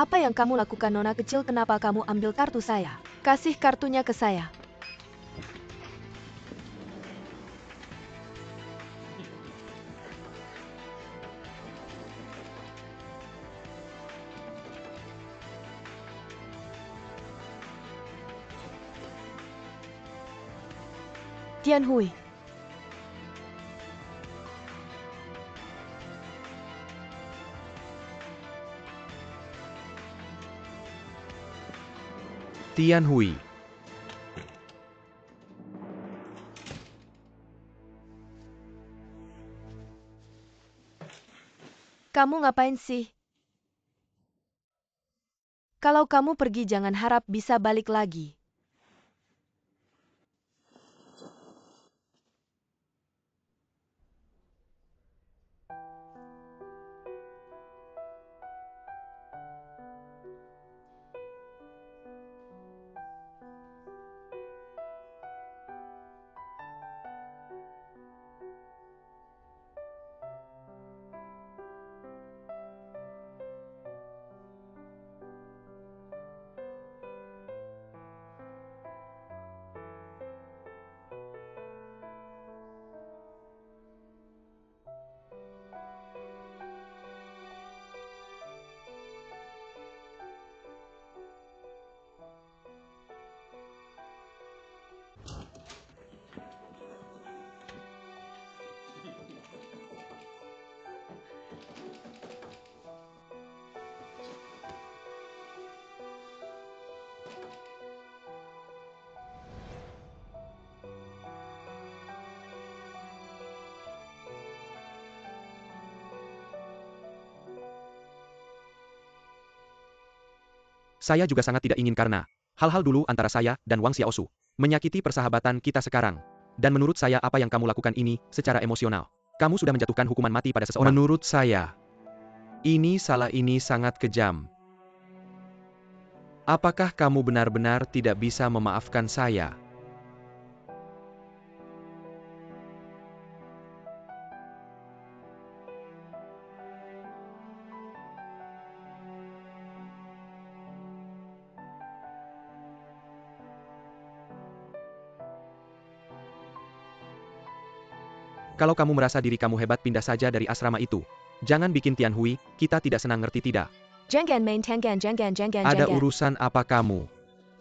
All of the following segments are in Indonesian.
Apa yang kamu lakukan, nona kecil? Kenapa kamu ambil kartu saya? Kasih kartunya ke saya. Tianhui. Tianhui. Kamu ngapain sih? Kalau kamu pergi jangan harap bisa balik lagi. Saya juga sangat tidak ingin karena hal-hal dulu antara saya dan Wang Xiaosu menyakiti persahabatan kita sekarang. Dan menurut saya apa yang kamu lakukan ini secara emosional. Kamu sudah menjatuhkan hukuman mati pada seseorang. Menurut saya, ini sangat kejam. Apakah kamu benar-benar tidak bisa memaafkan saya? Kalau kamu merasa diri kamu hebat, pindah saja dari asrama itu. Jangan bikin Tianhui, kita tidak senang, ngerti tidak? Jangan main tenggan. Ada urusan apa kamu?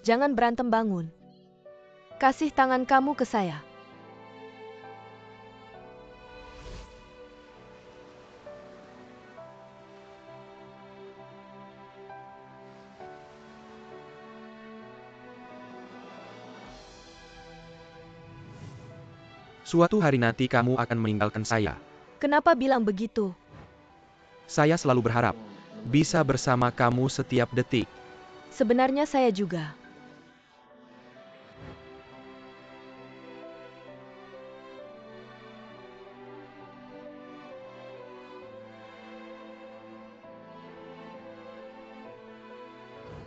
Jangan berantem, bangun. Kasih tangan kamu ke saya. Suatu hari nanti kamu akan meninggalkan saya. Kenapa bilang begitu? Saya selalu berharap bisa bersama kamu setiap detik. Sebenarnya saya juga.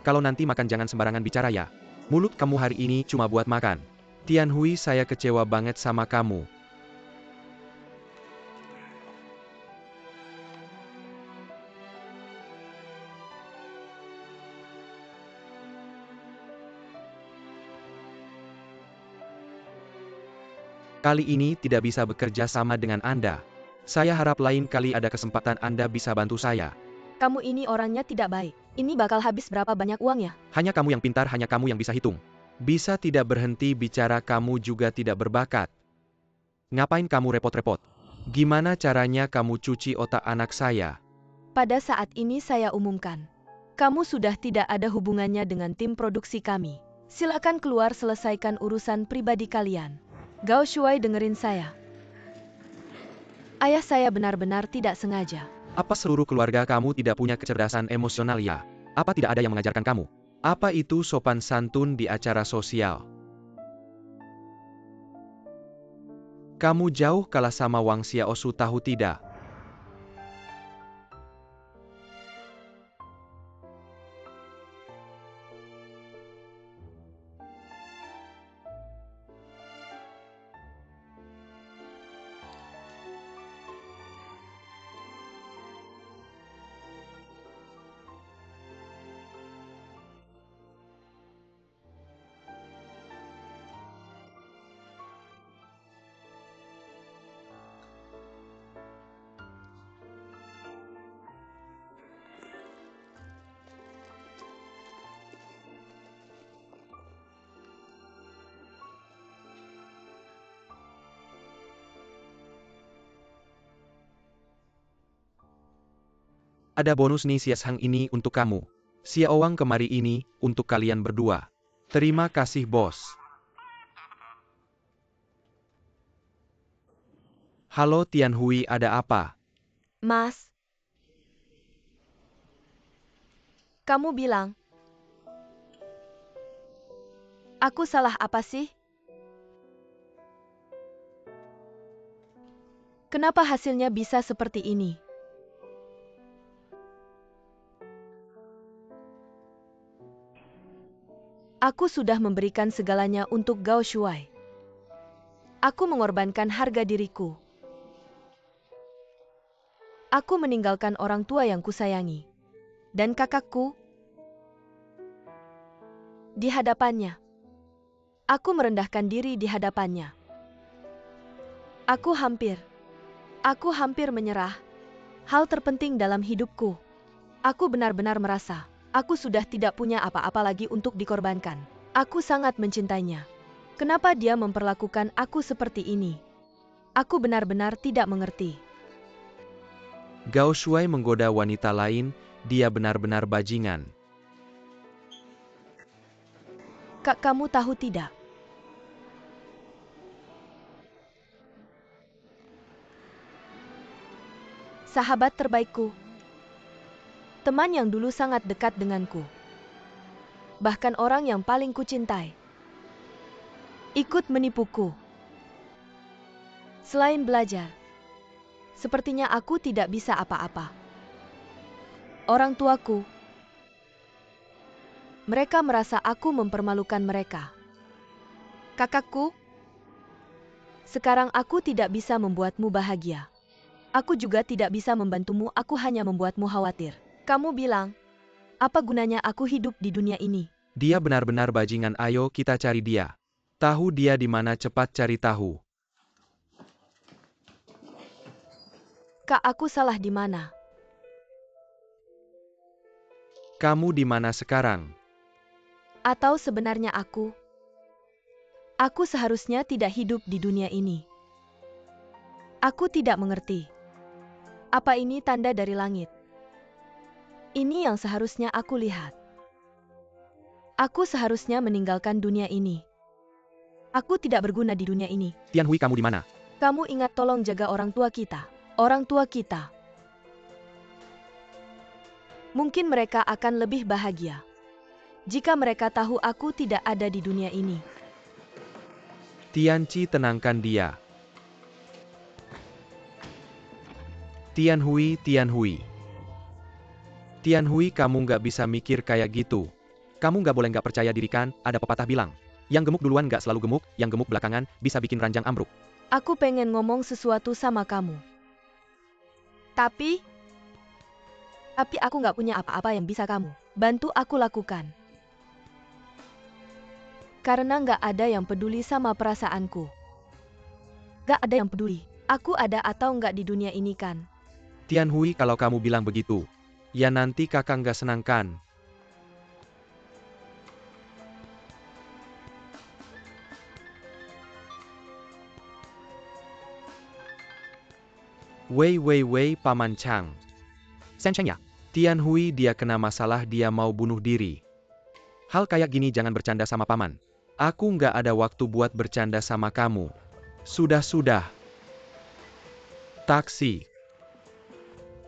Kalau nanti makan jangan sembarangan bicara ya. Mulut kamu hari ini cuma buat makan. Tianhui, saya kecewa banget sama kamu. Kali ini tidak bisa bekerja sama dengan Anda. Saya harap lain kali ada kesempatan Anda bisa bantu saya. Kamu ini orangnya tidak baik. Ini bakal habis berapa banyak uang ya? Hanya kamu yang pintar, hanya kamu yang bisa hitung. Bisa tidak berhenti bicara, kamu juga tidak berbakat. Ngapain kamu repot-repot? Gimana caranya kamu cuci otak anak saya? Pada saat ini saya umumkan. Kamu sudah tidak ada hubungannya dengan tim produksi kami. Silakan keluar, selesaikan urusan pribadi kalian. Gao Shuai, dengerin saya. Ayah saya benar-benar tidak sengaja. Apa seluruh keluarga kamu tidak punya kecerdasan emosional ya? Apa tidak ada yang mengajarkan kamu? Apa itu sopan santun di acara sosial? Kamu jauh kalah sama Wang Xiaosu, tahu tidak? Ada bonus nih Sia Hang ini untuk kamu. Xiao Wang kemari ini untuk kalian berdua. Terima kasih bos. Halo Tian Hui, ada apa? Mas, kamu bilang, aku salah apa sih? Kenapa hasilnya bisa seperti ini? Aku sudah memberikan segalanya untuk Gao Shuai. Aku mengorbankan harga diriku. Aku meninggalkan orang tua yang kusayangi. Dan kakakku. Di hadapannya. Aku merendahkan diri di hadapannya. Aku hampir menyerah. Hal terpenting dalam hidupku. Aku benar-benar merasa, aku sudah tidak punya apa-apa lagi untuk dikorbankan. Aku sangat mencintainya. Kenapa dia memperlakukan aku seperti ini? Aku benar-benar tidak mengerti. Gao Shuai menggoda wanita lain, dia benar-benar bajingan. Kak, kamu tahu tidak? Sahabat terbaikku. Teman yang dulu sangat dekat denganku. Bahkan orang yang paling kucintai. Ikut menipuku. Selain belajar. Sepertinya aku tidak bisa apa-apa. Orang tuaku. Mereka merasa aku mempermalukan mereka. Kakakku. Sekarang aku tidak bisa membuatmu bahagia. Aku juga tidak bisa membantumu, aku hanya membuatmu khawatir. Kamu bilang, apa gunanya aku hidup di dunia ini? Dia benar-benar bajingan, ayo kita cari dia. Tahu dia di mana, cepat cari tahu. Kak, aku salah di mana? Kamu di mana sekarang? Atau sebenarnya aku seharusnya tidak hidup di dunia ini. Aku tidak mengerti. Apa ini tanda dari langit? Ini yang seharusnya aku lihat. Aku seharusnya meninggalkan dunia ini. Aku tidak berguna di dunia ini. Tian Hui, kamu di mana? Kamu ingat tolong jaga orang tua kita. Orang tua kita. Mungkin mereka akan lebih bahagia jika mereka tahu aku tidak ada di dunia ini. Tianqi, tenangkan dia. Tian Hui, Tian Hui. Tian Hui, kamu nggak bisa mikir kayak gitu. Kamu nggak boleh nggak percaya diri kan, ada pepatah bilang. Yang gemuk duluan nggak selalu gemuk, yang gemuk belakangan bisa bikin ranjang ambruk. Aku pengen ngomong sesuatu sama kamu. Tapi aku nggak punya apa-apa yang bisa kamu bantu aku lakukan. Karena nggak ada yang peduli sama perasaanku. Nggak ada yang peduli. Aku ada atau nggak di dunia ini kan. Tian Hui, kalau kamu bilang begitu, ya nanti kakak nggak senang kan. Wei, Paman Chang. Sensheng ya? Tian Hui, dia kena masalah, dia mau bunuh diri. Hal kayak gini jangan bercanda sama paman. Aku nggak ada waktu buat bercanda sama kamu. Sudah. Taksi.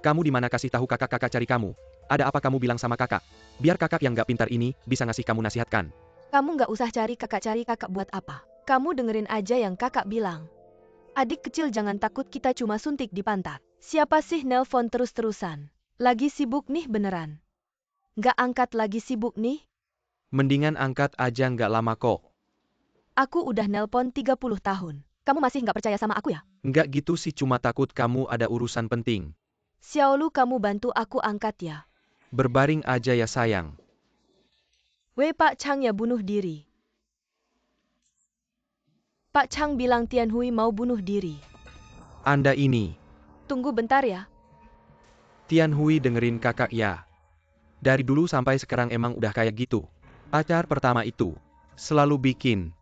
Kamu di mana, kasih tahu kakak cari kamu. Ada apa kamu bilang sama kakak? Biar kakak yang nggak pintar ini bisa ngasih kamu nasihatkan. Kamu nggak usah cari kakak buat apa? Kamu dengerin aja yang kakak bilang. Adik kecil jangan takut, kita cuma suntik di pantat. Siapa sih nelpon terus-terusan? Lagi sibuk nih beneran. Nggak angkat, lagi sibuk nih? Mendingan angkat aja, nggak lama kok. Aku udah nelpon 30 tahun. Kamu masih nggak percaya sama aku ya? Nggak gitu sih, cuma takut kamu ada urusan penting. Xiaolu, kamu bantu aku angkat ya. Berbaring aja ya sayang. Wei, Pak Chang ya bunuh diri. Pak Chang bilang Tian Hui mau bunuh diri. Anda ini. Tunggu bentar ya. Tian Hui, dengerin kakak ya. Dari dulu sampai sekarang emang udah kayak gitu. Pacar pertama itu selalu bikin.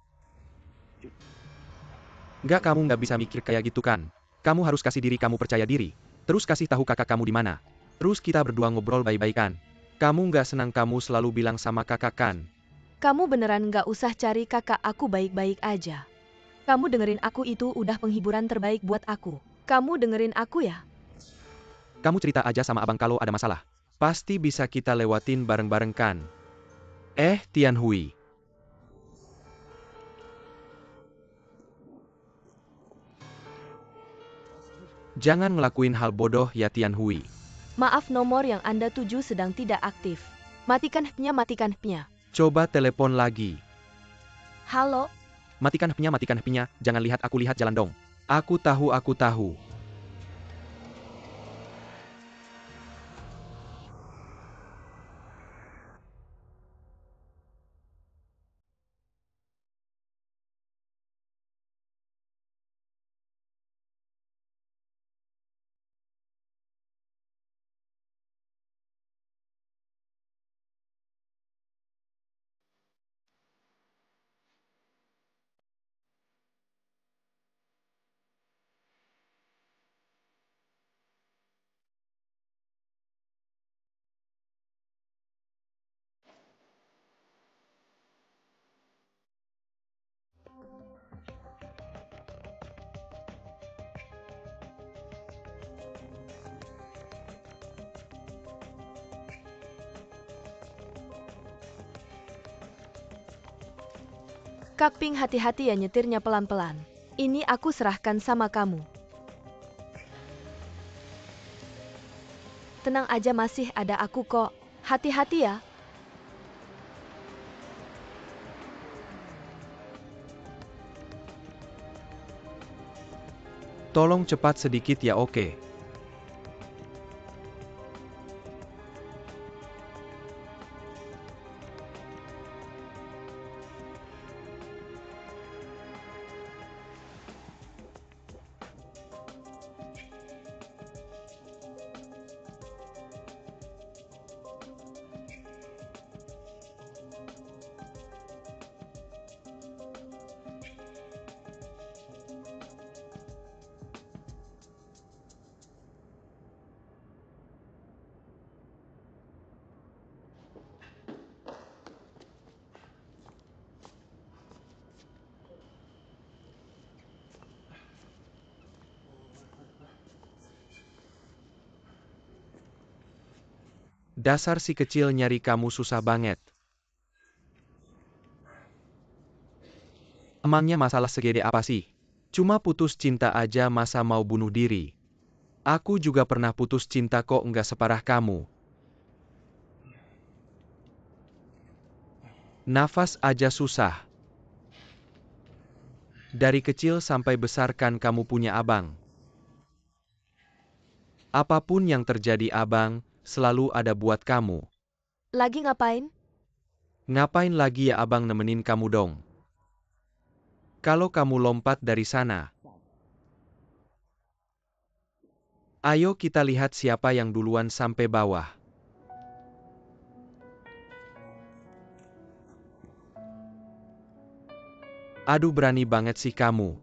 Kamu nggak bisa mikir kayak gitu kan. Kamu harus kasih diri kamu percaya diri. Terus kasih tahu kakak kamu di mana. Terus kita berdua ngobrol baik-baikan. Kamu nggak senang kamu selalu bilang sama kakak kan? Kamu beneran nggak usah cari kakak, aku baik-baik aja. Kamu dengerin aku, itu udah penghiburan terbaik buat aku. Kamu dengerin aku ya? Kamu cerita aja sama abang kalau ada masalah. Pasti bisa kita lewatin bareng-bareng kan? Tianhui. Jangan ngelakuin hal bodoh ya Tianhui. Maaf, nomor yang Anda tuju sedang tidak aktif. Matikan HP-nya, matikan HP-nya. Coba telepon lagi. Halo? Matikan HP-nya, jangan lihat aku, lihat jalan dong. Aku tahu. Kak Ping, hati-hati ya nyetirnya, pelan-pelan. Ini aku serahkan sama kamu. Tenang aja, masih ada aku kok. Hati-hati ya. Tolong cepat sedikit ya, oke? Dasar si kecil, nyari kamu susah banget. Emangnya masalah segede apa sih? Cuma putus cinta aja masa mau bunuh diri? Aku juga pernah putus cinta kok, nggak separah kamu. Nafas aja susah. Dari kecil sampai besar kan kamu punya abang. Apapun yang terjadi abang selalu ada buat kamu. Lagi ngapain? Ngapain lagi ya, abang nemenin kamu dong. Kalau kamu lompat dari sana, ayo kita lihat siapa yang duluan sampai bawah. Aduh, berani banget sih kamu.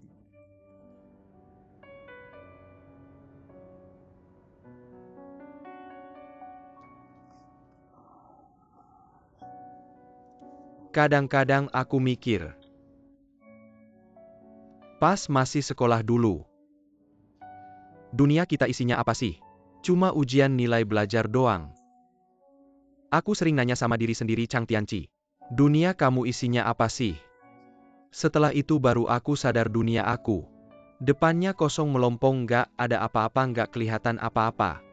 Kadang-kadang aku mikir, pas masih sekolah dulu, dunia kita isinya apa sih? Cuma ujian nilai belajar doang. Aku sering nanya sama diri sendiri, Chang Tianci, dunia kamu isinya apa sih? Setelah itu baru aku sadar dunia aku. Depannya kosong melompong, nggak ada apa-apa, nggak kelihatan apa-apa.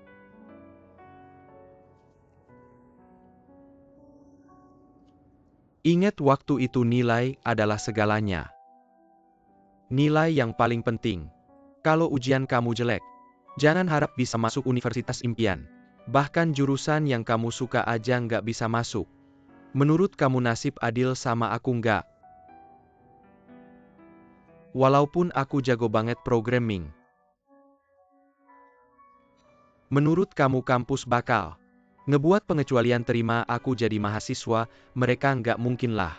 Ingat waktu itu nilai adalah segalanya. Nilai yang paling penting. Kalau ujian kamu jelek, jangan harap bisa masuk universitas impian. Bahkan jurusan yang kamu suka aja nggak bisa masuk. Menurut kamu nasib adil sama aku nggak? Walaupun aku jago banget programming. Menurut kamu kampus bakal ngebuat pengecualian terima aku jadi mahasiswa? Mereka nggak mungkin lah.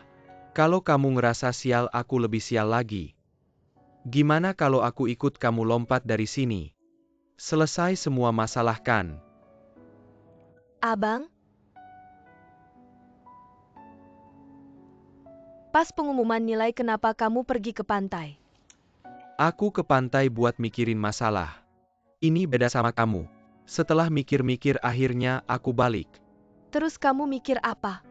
Kalau kamu ngerasa sial, aku lebih sial lagi. Gimana kalau aku ikut kamu lompat dari sini? Selesai semua masalah kan? Abang? Pas pengumuman nilai kenapa kamu pergi ke pantai? Aku ke pantai buat mikirin masalah. Ini beda sama kamu. Setelah mikir-mikir akhirnya aku balik. Terus kamu mikir apa?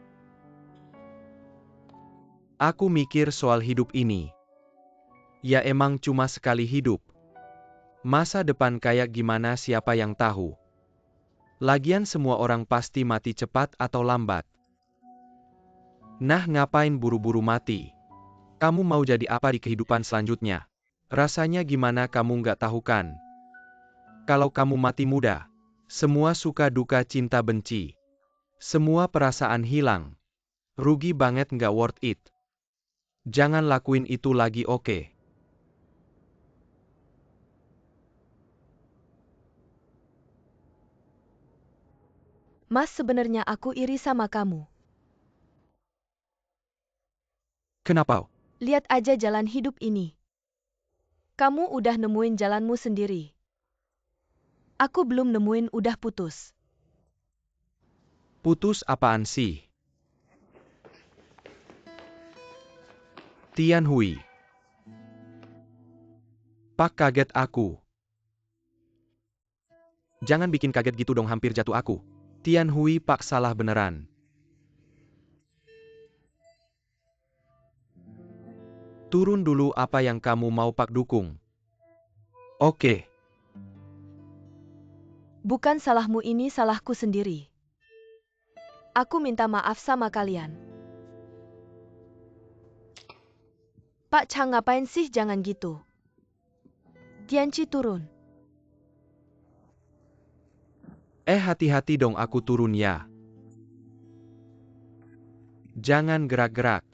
Aku mikir soal hidup ini. Ya emang cuma sekali hidup. Masa depan kayak gimana siapa yang tahu. Lagian semua orang pasti mati cepat atau lambat. Nah ngapain buru-buru mati? Kamu mau jadi apa di kehidupan selanjutnya? Rasanya gimana kamu nggak tahu kan? Kalau kamu mati muda, semua suka duka cinta benci. Semua perasaan hilang. Rugi banget nggak worth it. Jangan lakuin itu lagi oke? Mas, sebenarnya aku iri sama kamu. Kenapa? Lihat aja jalan hidup ini. Kamu udah nemuin jalanmu sendiri. Aku belum nemuin, udah putus. Putus apaan sih? Tian Hui. Pak, kaget aku. Jangan bikin kaget gitu dong, hampir jatuh aku. Tian Hui, Pak, salah beneran. Turun dulu, apa yang kamu mau Pak dukung? Oke. Bukan salahmu, ini salahku sendiri. Aku minta maaf sama kalian. Pak Chang, ngapain sih, jangan gitu. Tianci, turun. Hati-hati dong, aku turun ya. Jangan gerak-gerak.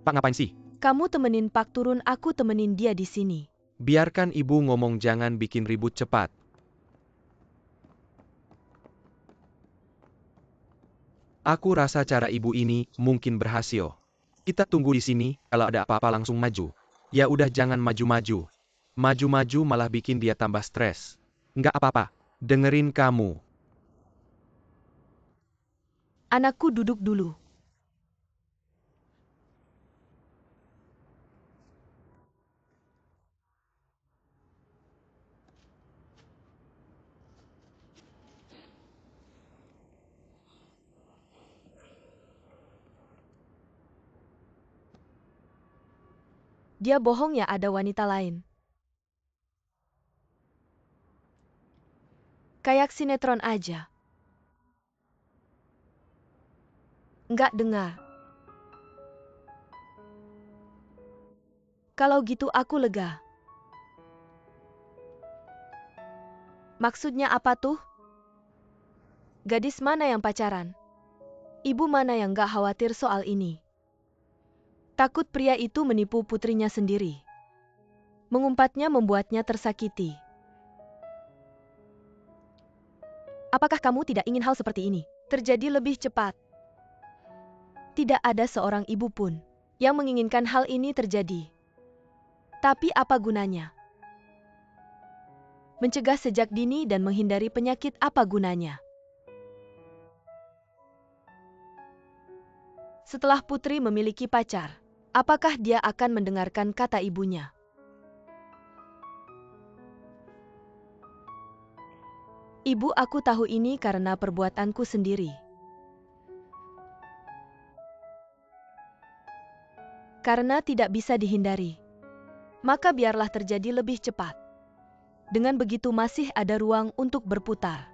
Pak, ngapain sih? Kamu temenin Pak turun, aku temenin dia di sini. Biarkan ibu ngomong, jangan bikin ribut cepat. Aku rasa cara ibu ini mungkin berhasil. Kita tunggu di sini, kalau ada apa-apa langsung maju. Ya udah, jangan maju-maju. Maju-maju malah bikin dia tambah stres. Nggak apa-apa. Dengerin kamu. Anakku, duduk dulu. Dia bohong ya, ada wanita lain. Kayak sinetron aja. Nggak dengar. Kalau gitu aku lega. Maksudnya apa tuh? Gadis mana yang pacaran? Ibu mana yang nggak khawatir soal ini? Takut pria itu menipu putrinya sendiri. Mengumpatnya membuatnya tersakiti. Apakah kamu tidak ingin hal seperti ini terjadi lebih cepat? Tidak ada seorang ibu pun yang menginginkan hal ini terjadi. Tapi apa gunanya? Mencegah sejak dini dan menghindari penyakit, apa gunanya? Setelah putri memiliki pacar, apakah dia akan mendengarkan kata ibunya? Ibu, aku tahu ini karena perbuatanku sendiri. Karena tidak bisa dihindari, maka biarlah terjadi lebih cepat. Dengan begitu masih ada ruang untuk berputar.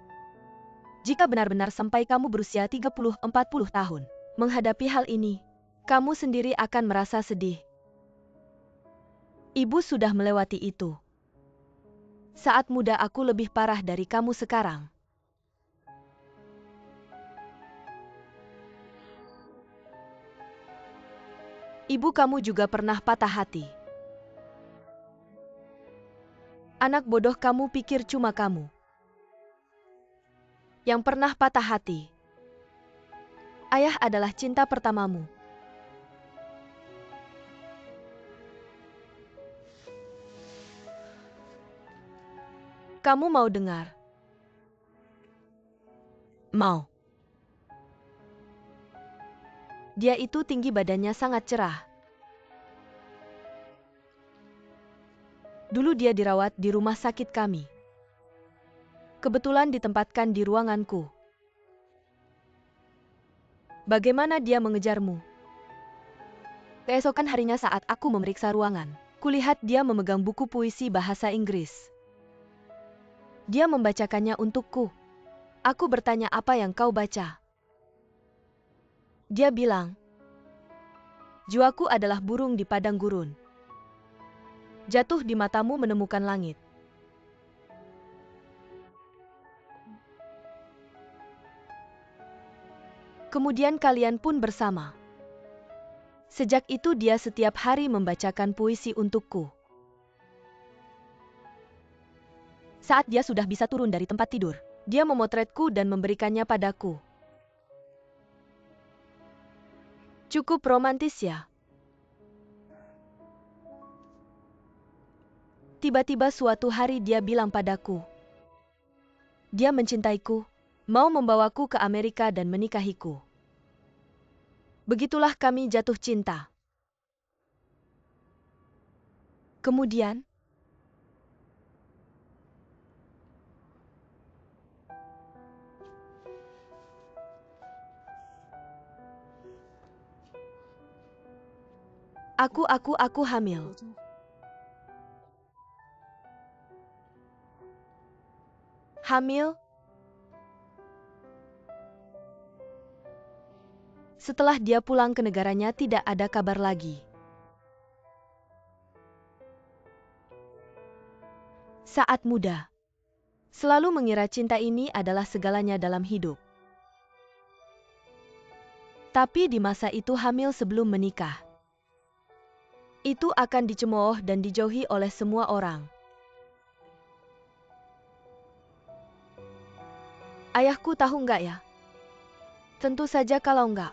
Jika benar-benar sampai kamu berusia 30-40 tahun, menghadapi hal ini, kamu sendiri akan merasa sedih. Ibu sudah melewati itu. Saat muda aku lebih parah dari kamu sekarang. Ibu kamu juga pernah patah hati. Anak bodoh, kamu pikir cuma kamu yang pernah patah hati. Ayah adalah cinta pertamamu. Kamu mau dengar? Mau. Dia itu tinggi, badannya sangat cerah. Dulu dia dirawat di rumah sakit kami. Kebetulan ditempatkan di ruanganku. Bagaimana dia mengejarmu? Keesokan harinya saat aku memeriksa ruangan, kulihat dia memegang buku puisi bahasa Inggris. Dia membacakannya untukku. Aku bertanya, apa yang kau baca? Dia bilang, jiwaku adalah burung di padang gurun. Jatuh di matamu menemukan langit. Kemudian kalian pun bersama. Sejak itu dia setiap hari membacakan puisi untukku. Saat dia sudah bisa turun dari tempat tidur, dia memotretku dan memberikannya padaku. Cukup romantis ya? Tiba-tiba suatu hari dia bilang padaku, dia mencintaiku, mau membawaku ke Amerika dan menikahiku. Begitulah kami jatuh cinta. Kemudian, aku hamil. Hamil? Setelah dia pulang ke negaranya tidak ada kabar lagi. Saat muda, selalu mengira cinta ini adalah segalanya dalam hidup. Tapi di masa itu hamil sebelum menikah. Itu akan dicemooh dan dijauhi oleh semua orang. Ayahku tahu nggak ya? Tentu saja kalau nggak.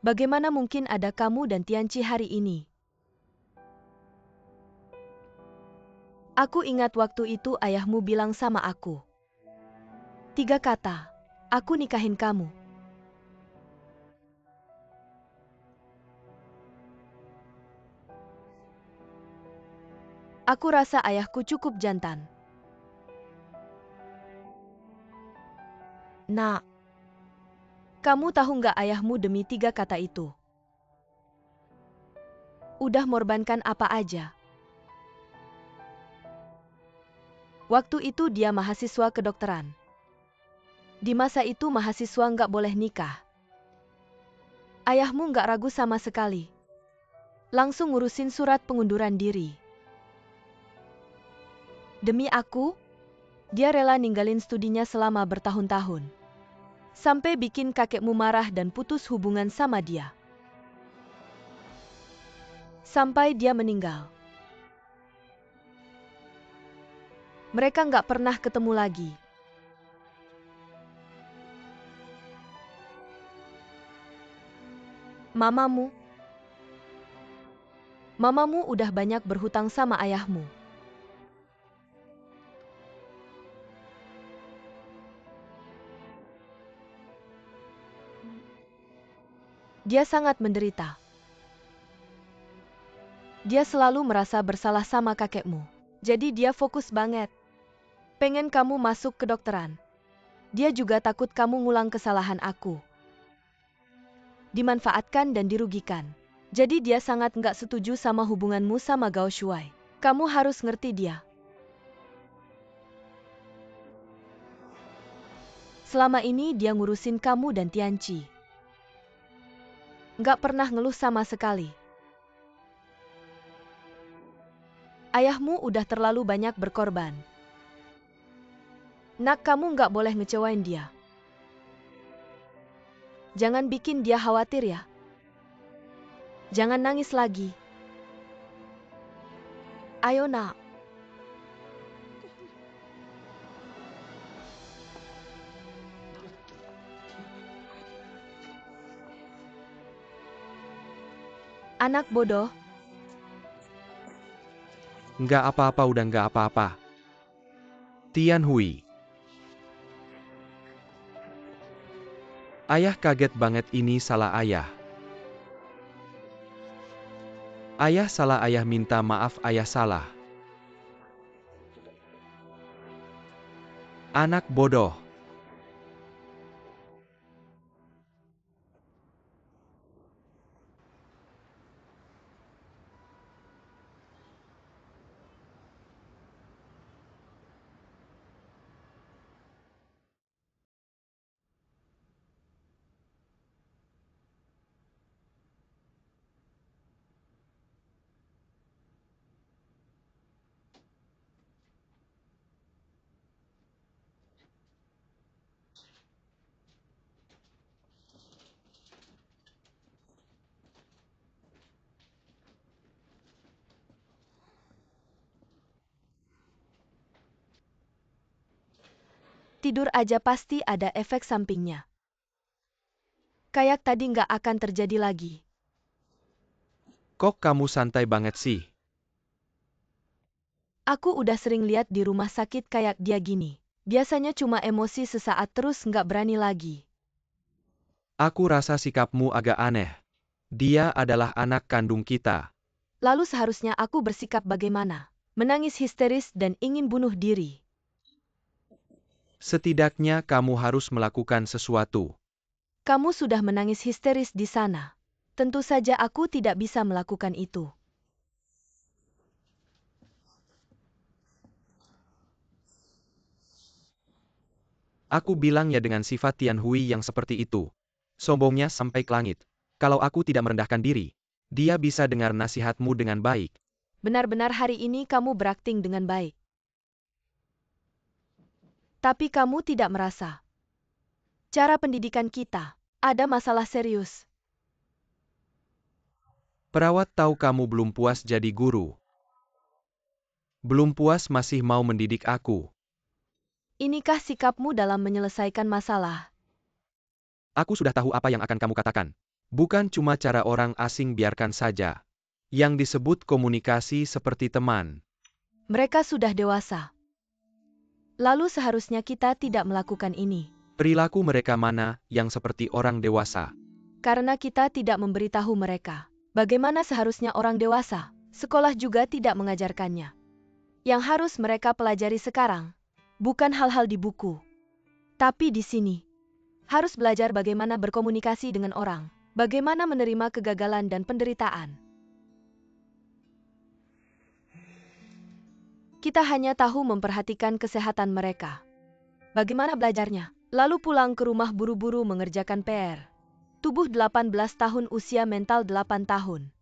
Bagaimana mungkin ada kamu dan Tianci hari ini? Aku ingat waktu itu ayahmu bilang sama aku. 3 kata, aku nikahin kamu. Aku rasa ayahku cukup jantan. Nak, kamu tahu nggak ayahmu demi 3 kata itu? Udah mengorbankan apa aja. Waktu itu dia mahasiswa kedokteran. Di masa itu mahasiswa nggak boleh nikah. Ayahmu nggak ragu sama sekali. Langsung ngurusin surat pengunduran diri. Demi aku, dia rela ninggalin studinya selama bertahun-tahun. Sampai bikin kakekmu marah dan putus hubungan sama dia. Sampai dia meninggal. Mereka nggak pernah ketemu lagi. Mamamu udah banyak berhutang sama ayahmu. Dia sangat menderita. Dia selalu merasa bersalah sama kakekmu. Jadi dia fokus banget. Pengen kamu masuk kedokteran. Dia juga takut kamu ngulang kesalahan aku. Dimanfaatkan dan dirugikan. Jadi dia sangat nggak setuju sama hubunganmu sama Gao Shuai. Kamu harus ngerti dia. Selama ini dia ngurusin kamu dan Tianci. Nggak pernah ngeluh sama sekali. Ayahmu udah terlalu banyak berkorban. Nak, kamu nggak boleh ngecewain dia. Jangan bikin dia khawatir ya. Jangan nangis lagi. Ayo nak. Anak bodoh. Nggak apa-apa, udah nggak apa-apa. Tian Hui. Ayah kaget banget, ini salah ayah. Ayah salah, ayah minta maaf, ayah salah. Anak bodoh. Tidur aja pasti ada efek sampingnya. Kayak tadi nggak akan terjadi lagi. Kok kamu santai banget sih? Aku udah sering lihat di rumah sakit kayak dia gini. Biasanya cuma emosi sesaat terus nggak berani lagi. Aku rasa sikapmu agak aneh. Dia adalah anak kandung kita. Lalu seharusnya aku bersikap bagaimana? Menangis histeris dan ingin bunuh diri. Setidaknya kamu harus melakukan sesuatu. Kamu sudah menangis histeris di sana. Tentu saja aku tidak bisa melakukan itu. Aku bilang ya dengan sifat Tian Hui yang seperti itu. Sombongnya sampai ke langit. Kalau aku tidak merendahkan diri, dia bisa dengar nasihatmu dengan baik. Benar-benar hari ini kamu berakting dengan baik. Tapi kamu tidak merasa. Cara pendidikan kita ada masalah serius. Perawat tahu kamu belum puas jadi guru. Belum puas masih mau mendidik aku. Inikah sikapmu dalam menyelesaikan masalah? Aku sudah tahu apa yang akan kamu katakan. Bukan cuma cara orang asing, biarkan saja. Yang disebut komunikasi seperti teman. Mereka sudah dewasa. Lalu seharusnya kita tidak melakukan ini. Perilaku mereka mana yang seperti orang dewasa? Karena kita tidak memberitahu mereka. Bagaimana seharusnya orang dewasa? Sekolah juga tidak mengajarkannya. Yang harus mereka pelajari sekarang, bukan hal-hal di buku. Tapi di sini, harus belajar bagaimana berkomunikasi dengan orang. Bagaimana menerima kegagalan dan penderitaan. Kita hanya tahu memperhatikan kesehatan mereka. Bagaimana belajarnya? Lalu pulang ke rumah buru-buru mengerjakan PR. Tubuh 18 tahun, usia mental 8 tahun.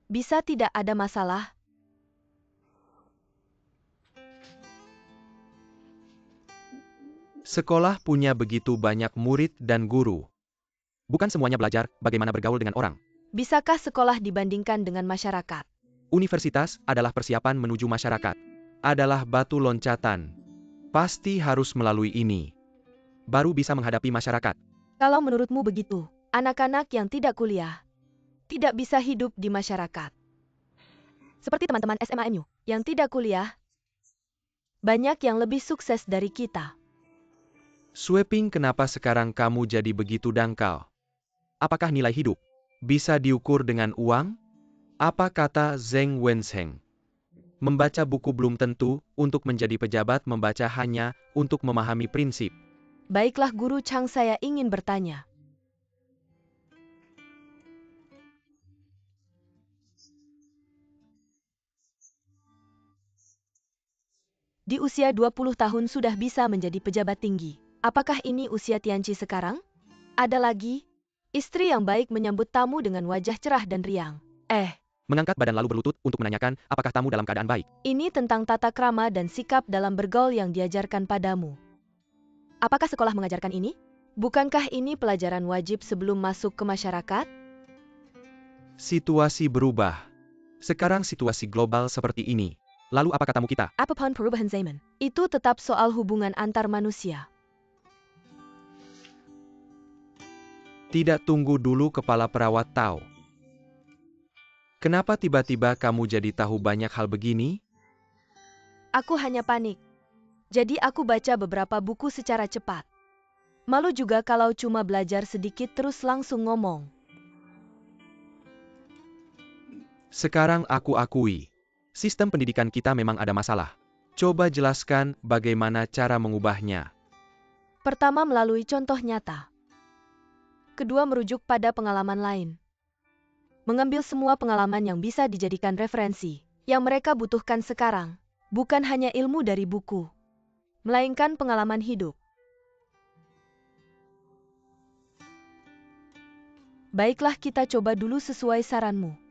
Bisa tidak ada masalah? Sekolah punya begitu banyak murid dan guru. Bukan semuanya belajar bagaimana bergaul dengan orang. Bisakah sekolah dibandingkan dengan masyarakat? Universitas adalah persiapan menuju masyarakat. Adalah batu loncatan. Pasti harus melalui ini. Baru bisa menghadapi masyarakat. Kalau menurutmu begitu, anak-anak yang tidak kuliah, tidak bisa hidup di masyarakat. Seperti teman-teman SMANU yang tidak kuliah, banyak yang lebih sukses dari kita. Sweeping, kenapa sekarang kamu jadi begitu dangkal? Apakah nilai hidup bisa diukur dengan uang? Apa kata Zheng Wensheng? Membaca buku belum tentu untuk menjadi pejabat, membaca hanya untuk memahami prinsip. Baiklah Guru Chang, saya ingin bertanya. Di usia 20 tahun sudah bisa menjadi pejabat tinggi. Apakah ini usia Tianqi sekarang? Ada lagi, istri yang baik menyambut tamu dengan wajah cerah dan riang. Mengangkat badan lalu berlutut untuk menanyakan apakah tamu dalam keadaan baik. Ini tentang tata krama dan sikap dalam bergaul yang diajarkan padamu. Apakah sekolah mengajarkan ini? Bukankah ini pelajaran wajib sebelum masuk ke masyarakat? Situasi berubah. Sekarang situasi global seperti ini. Lalu apa katamu kita? Apapun perubahan zaman, itu tetap soal hubungan antar manusia. Tidak, tunggu dulu, kepala perawat tahu. Kenapa tiba-tiba kamu jadi tahu banyak hal begini? Aku hanya panik. Jadi aku baca beberapa buku secara cepat. Malu juga kalau cuma belajar sedikit terus langsung ngomong. Sekarang aku akui, sistem pendidikan kita memang ada masalah. Coba jelaskan bagaimana cara mengubahnya. Pertama melalui contoh nyata. Kedua merujuk pada pengalaman lain. Mengambil semua pengalaman yang bisa dijadikan referensi, yang mereka butuhkan sekarang, bukan hanya ilmu dari buku, melainkan pengalaman hidup. Baiklah, kita coba dulu sesuai saranmu.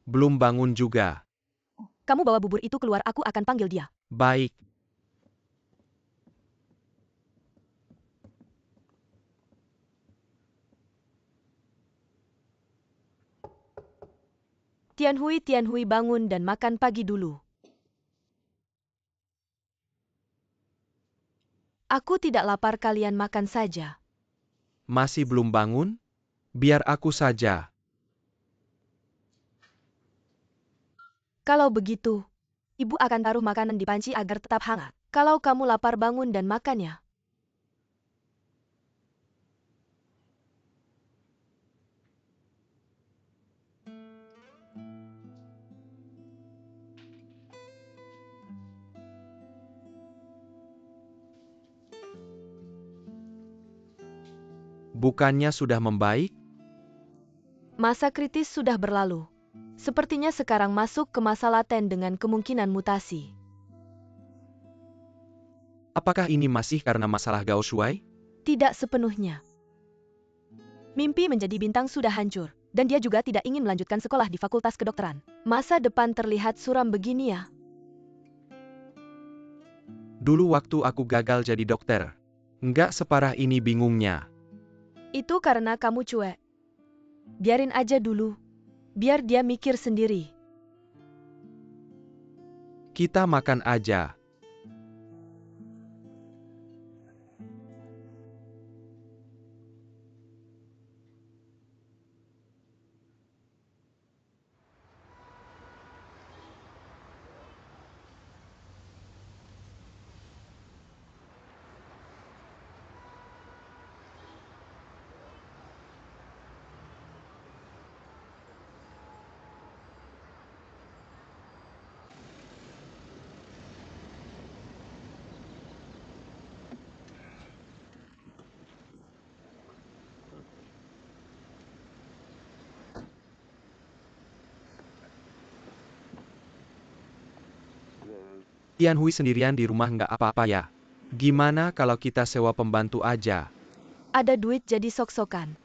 Belum bangun juga. Kamu bawa bubur itu keluar, aku akan panggil dia. Baik. Tianhui bangun dan makan pagi dulu. Aku tidak lapar, kalian makan saja. Masih belum bangun? Biar aku saja. Kalau begitu, ibu akan taruh makanan di panci agar tetap hangat. Kalau kamu lapar, bangun dan makannya. Bukannya sudah membaik? Masa kritis sudah berlalu. Sepertinya sekarang masuk ke masa laten dengan kemungkinan mutasi. Apakah ini masih karena masalah Gao Shuai? Tidak sepenuhnya. Mimpi menjadi bintang sudah hancur, dan dia juga tidak ingin melanjutkan sekolah di Fakultas Kedokteran. Masa depan terlihat suram begini ya. Dulu waktu aku gagal jadi dokter. Nggak separah ini bingungnya. Itu karena kamu cuek. Biarin aja dulu. Biar dia mikir sendiri. Kita makan aja. Tianhui sendirian di rumah nggak apa-apa ya? Gimana kalau kita sewa pembantu aja? Ada duit jadi sok-sokan.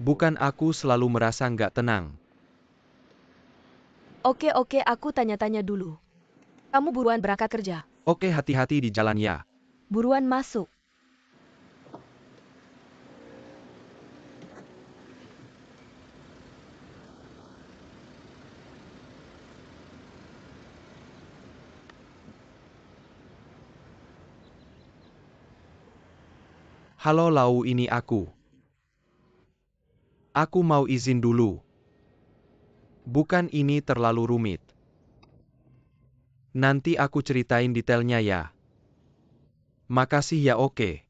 Bukan aku selalu merasa nggak tenang. Oke, aku tanya-tanya dulu. Kamu buruan berangkat kerja. Oke, hati-hati di jalan ya. Buruan masuk. Halo Lau, ini aku. Aku mau izin dulu. Bukan ini terlalu rumit. Nanti aku ceritain detailnya ya. Makasih ya, oke.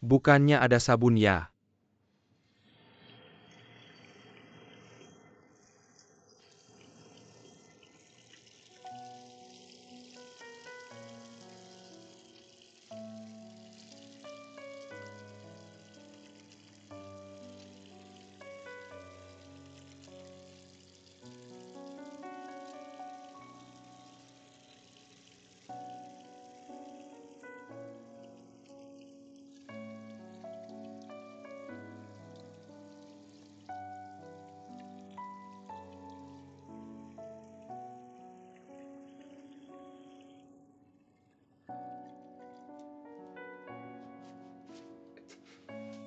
Bukannya ada sabun ya?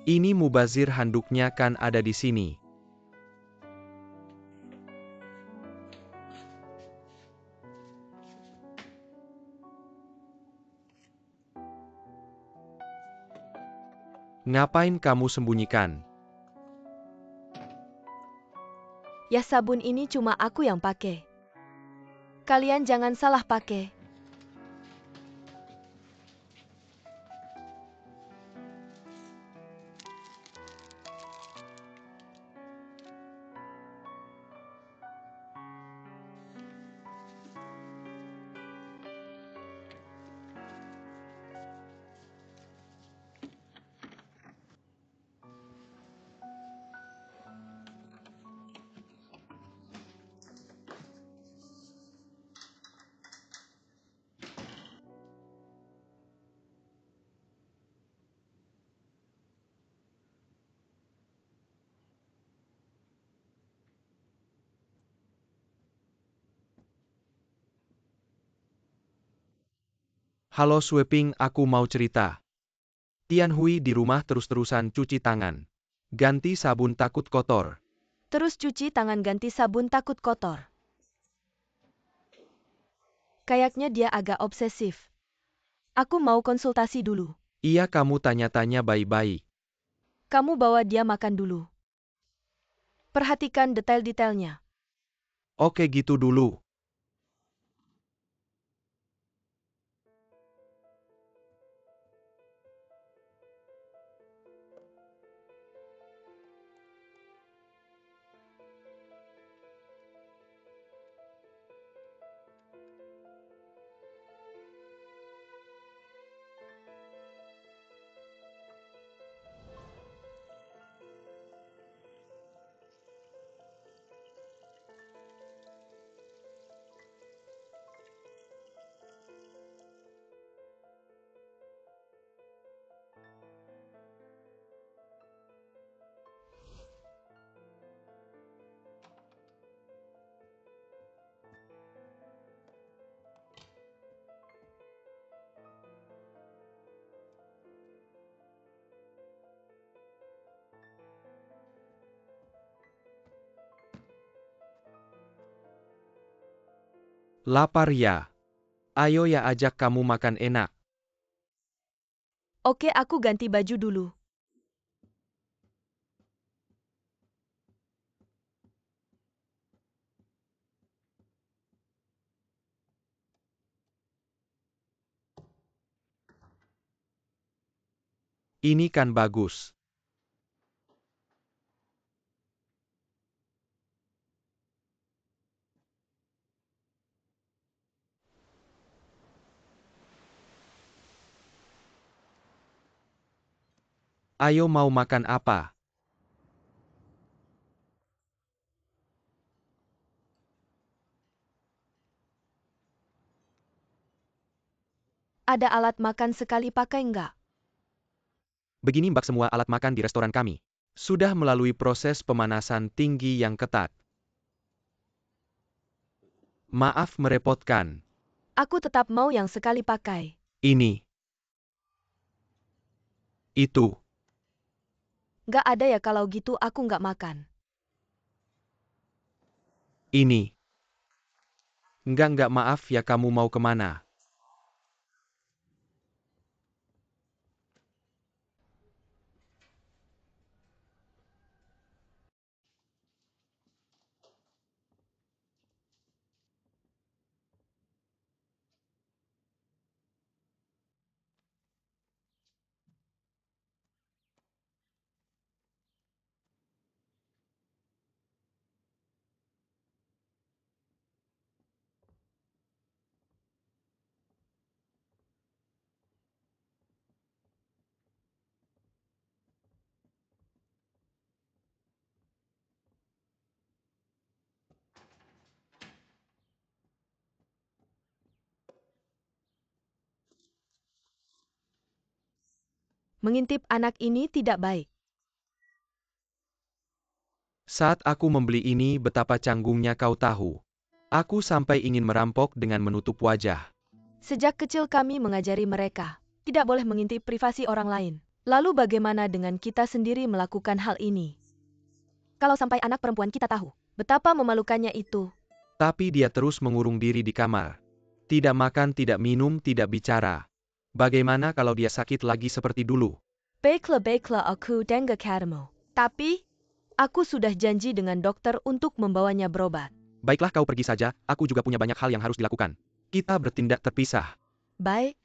Ini mubazir handuknya kan ada di sini. Ngapain kamu sembunyikan? Ya sabun ini cuma aku yang pakai. Kalian jangan salah pakai. Halo Sweeping, aku mau cerita. Tian Hui di rumah terus-terusan cuci tangan. Ganti sabun takut kotor. Terus cuci tangan ganti sabun takut kotor. Kayaknya dia agak obsesif. Aku mau konsultasi dulu. Iya, kamu tanya-tanya baik-baik. Kamu bawa dia makan dulu. Perhatikan detail-detailnya. Oke gitu dulu. Lapar ya? Ayo ya, ajak kamu makan enak. Oke, aku ganti baju dulu. Ini kan bagus. Ayo mau makan apa? Ada alat makan sekali pakai nggak? Begini Mbak, semua alat makan di restoran kami sudah melalui proses pemanasan tinggi yang ketat. Maaf merepotkan. Aku tetap mau yang sekali pakai. Ini. Itu. Nggak ada ya, kalau gitu aku nggak makan. Ini. Enggak maaf ya, kamu mau kemana? Mengintip anak ini tidak baik. Saat aku membeli ini betapa canggungnya kau tahu. Aku sampai ingin merampok dengan menutup wajah. Sejak kecil kami mengajari mereka, tidak boleh mengintip privasi orang lain. Lalu bagaimana dengan kita sendiri melakukan hal ini? Kalau sampai anak perempuan kita tahu, betapa memalukannya itu. Tapi dia terus mengurung diri di kamar. Tidak makan, tidak minum, tidak bicara. Bagaimana kalau dia sakit lagi seperti dulu? Baiklah aku dengar katamu. Tapi, aku sudah janji dengan dokter untuk membawanya berobat. Baiklah kau pergi saja, aku juga punya banyak hal yang harus dilakukan. Kita bertindak terpisah. Baik.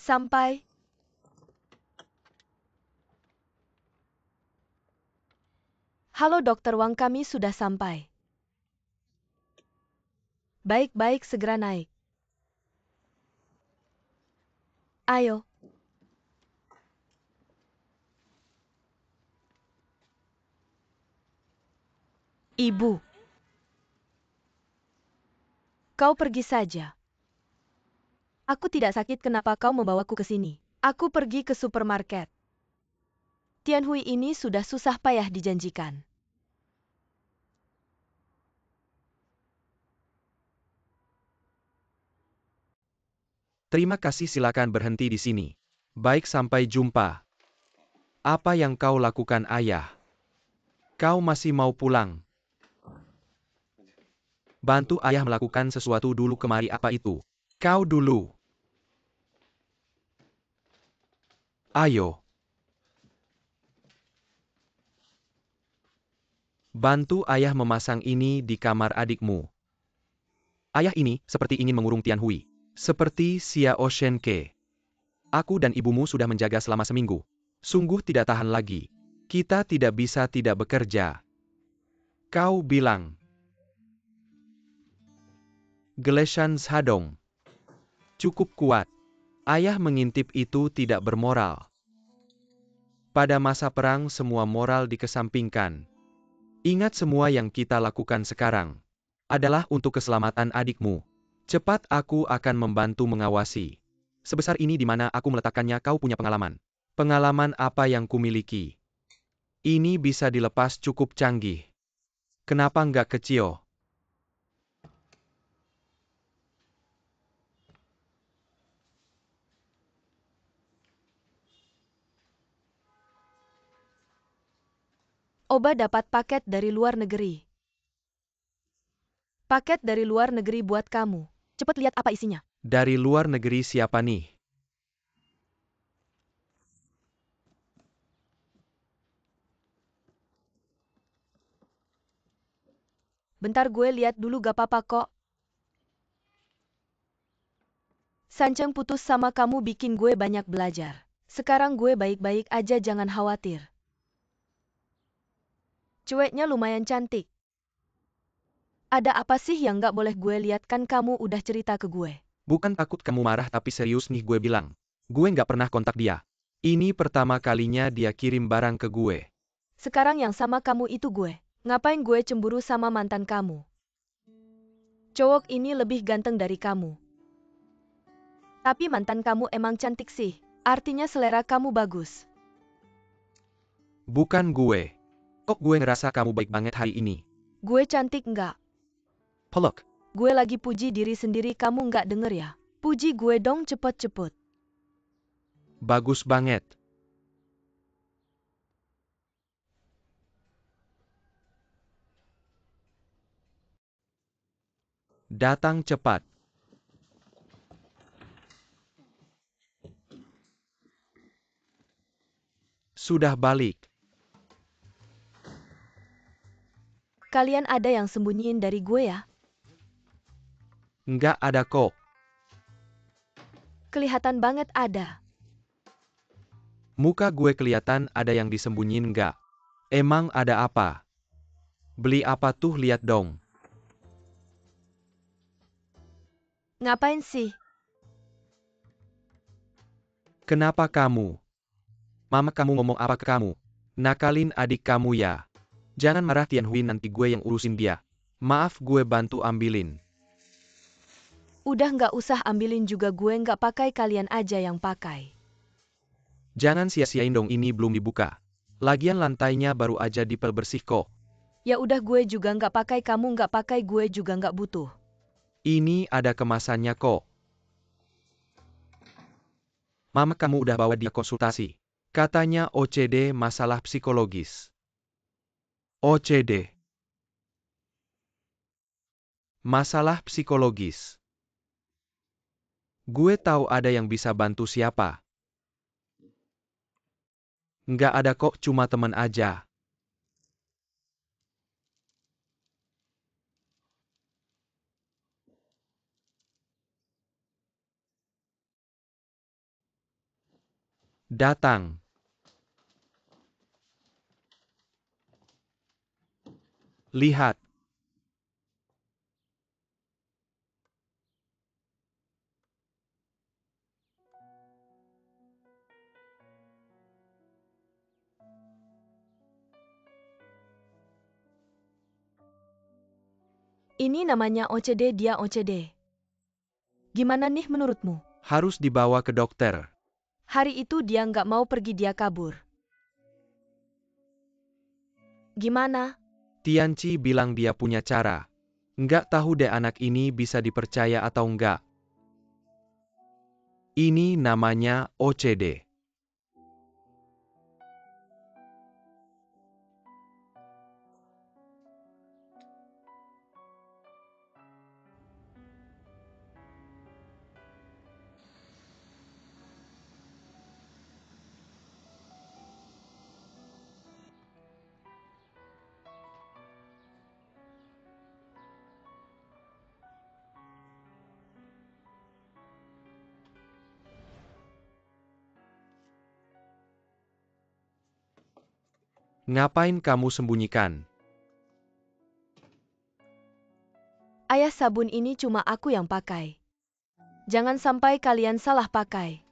Sampai. Halo Dokter Wang, kami sudah sampai. Baik, segera naik. Ayo. Ibu. Kau pergi saja. Aku tidak sakit, kenapa kau membawaku ke sini? Aku pergi ke supermarket. Tianhui ini sudah susah payah dijanjikan. Terima kasih, silakan berhenti di sini. Baik, sampai jumpa. Apa yang kau lakukan, ayah? Kau masih mau pulang? Bantu ayah melakukan sesuatu dulu kemari, apa itu? Kau dulu. Ayo. Bantu ayah memasang ini di kamar adikmu. Ayah ini seperti ingin mengurung Tianhui. Seperti Xiao Shenke. Aku dan ibumu sudah menjaga selama seminggu. Sungguh tidak tahan lagi. Kita tidak bisa tidak bekerja. Kau bilang. Geleshan Hadong. Cukup kuat. Ayah mengintip itu tidak bermoral. Pada masa perang semua moral dikesampingkan. Ingat, semua yang kita lakukan sekarang adalah untuk keselamatan adikmu. Cepat, aku akan membantu mengawasi. Sebesar ini di mana aku meletakkannya, kau punya pengalaman. Pengalaman apa yang kumiliki? Ini bisa dilepas cukup canggih. Kenapa nggak kecil? Oba dapat paket dari luar negeri. Paket dari luar negeri buat kamu. Cepat lihat apa isinya. Dari luar negeri siapa nih? Bentar, gue lihat dulu, gak apa-apa kok. Sanceng putus sama kamu bikin gue banyak belajar. Sekarang gue baik-baik aja, jangan khawatir. Cueknya lumayan cantik. Ada apa sih yang gak boleh gue lihat, kan kamu udah cerita ke gue. Bukan takut kamu marah, tapi serius nih gue bilang. Gue nggak pernah kontak dia. Ini pertama kalinya dia kirim barang ke gue. Sekarang yang sama kamu itu gue. Ngapain gue cemburu sama mantan kamu? Cowok ini lebih ganteng dari kamu. Tapi mantan kamu emang cantik sih. Artinya selera kamu bagus. Bukan gue. Kok gue ngerasa kamu baik banget hari ini? Gue cantik nggak? Peluk. Gue lagi puji diri sendiri, kamu nggak denger ya? Puji gue dong cepet-cepet. Bagus banget. Datang cepat. Sudah balik. Kalian ada yang sembunyiin dari gue ya? Nggak ada kok. Kelihatan banget ada. Muka gue kelihatan ada yang disembunyiin nggak? Emang ada apa? Beli apa tuh, lihat dong. Ngapain sih? Kenapa kamu? Mama kamu ngomong apa ke kamu? Nakalin adik kamu ya. Jangan marah Tianhui, nanti gue yang urusin dia. Maaf, gue bantu ambilin. Udah nggak usah ambilin juga, gue nggak pakai, kalian aja yang pakai. Jangan sia-siain dong, ini belum dibuka. Lagian lantainya baru aja dipel bersih kok. Ya udah, gue juga nggak pakai, kamu nggak pakai, gue juga nggak butuh. Ini ada kemasannya kok. Mama kamu udah bawa dia konsultasi. Katanya OCD, masalah psikologis. OCD. Masalah psikologis. Gue tahu ada yang bisa bantu, siapa? Nggak ada kok, cuma temen aja. Datang. Lihat. Ini namanya OCD, dia OCD. Gimana nih menurutmu? Harus dibawa ke dokter. Hari itu dia nggak mau pergi, dia kabur. Gimana? Tianci bilang dia punya cara. Nggak tahu deh anak ini bisa dipercaya atau nggak. Ini namanya OCD. Ngapain kamu sembunyikan? Ayah, sabun ini cuma aku yang pakai. Jangan sampai kalian salah pakai.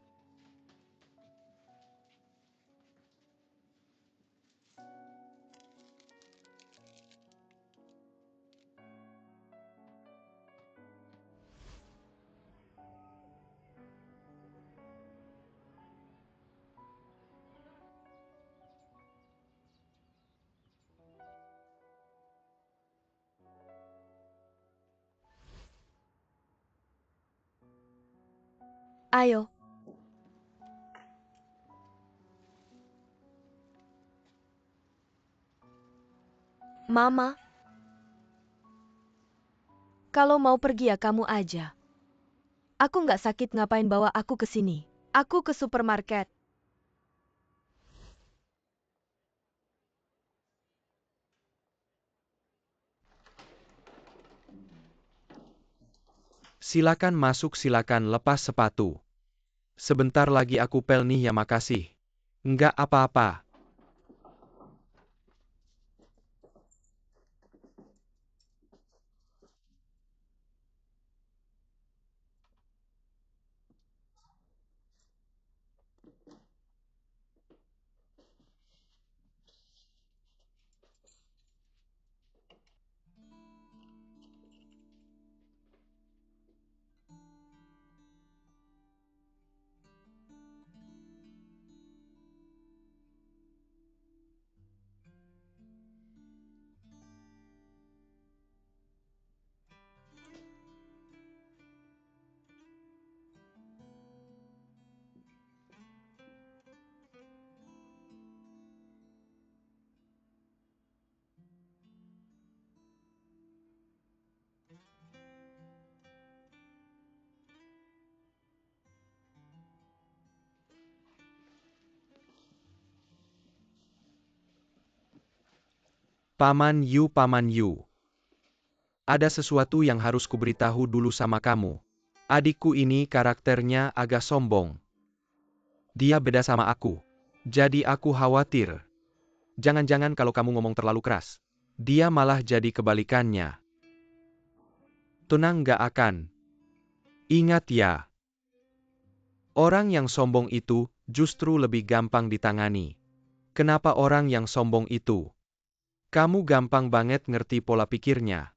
Ayo. Mama. Kalau mau pergi ya kamu aja. Aku nggak sakit, ngapain bawa aku ke sini? Aku ke supermarket. Silakan masuk, silakan lepas sepatu. Sebentar lagi aku pel nih ya, makasih. Nggak apa-apa. Paman Yu, Paman Yu. Ada sesuatu yang harus kuberitahu dulu sama kamu. Adikku ini karakternya agak sombong. Dia beda sama aku. Jadi aku khawatir. Jangan-jangan kalau kamu ngomong terlalu keras, dia malah jadi kebalikannya. Tenang gak akan. Ingat ya. Orang yang sombong itu justru lebih gampang ditangani. Kenapa orang yang sombong itu? Kamu gampang banget ngerti pola pikirnya.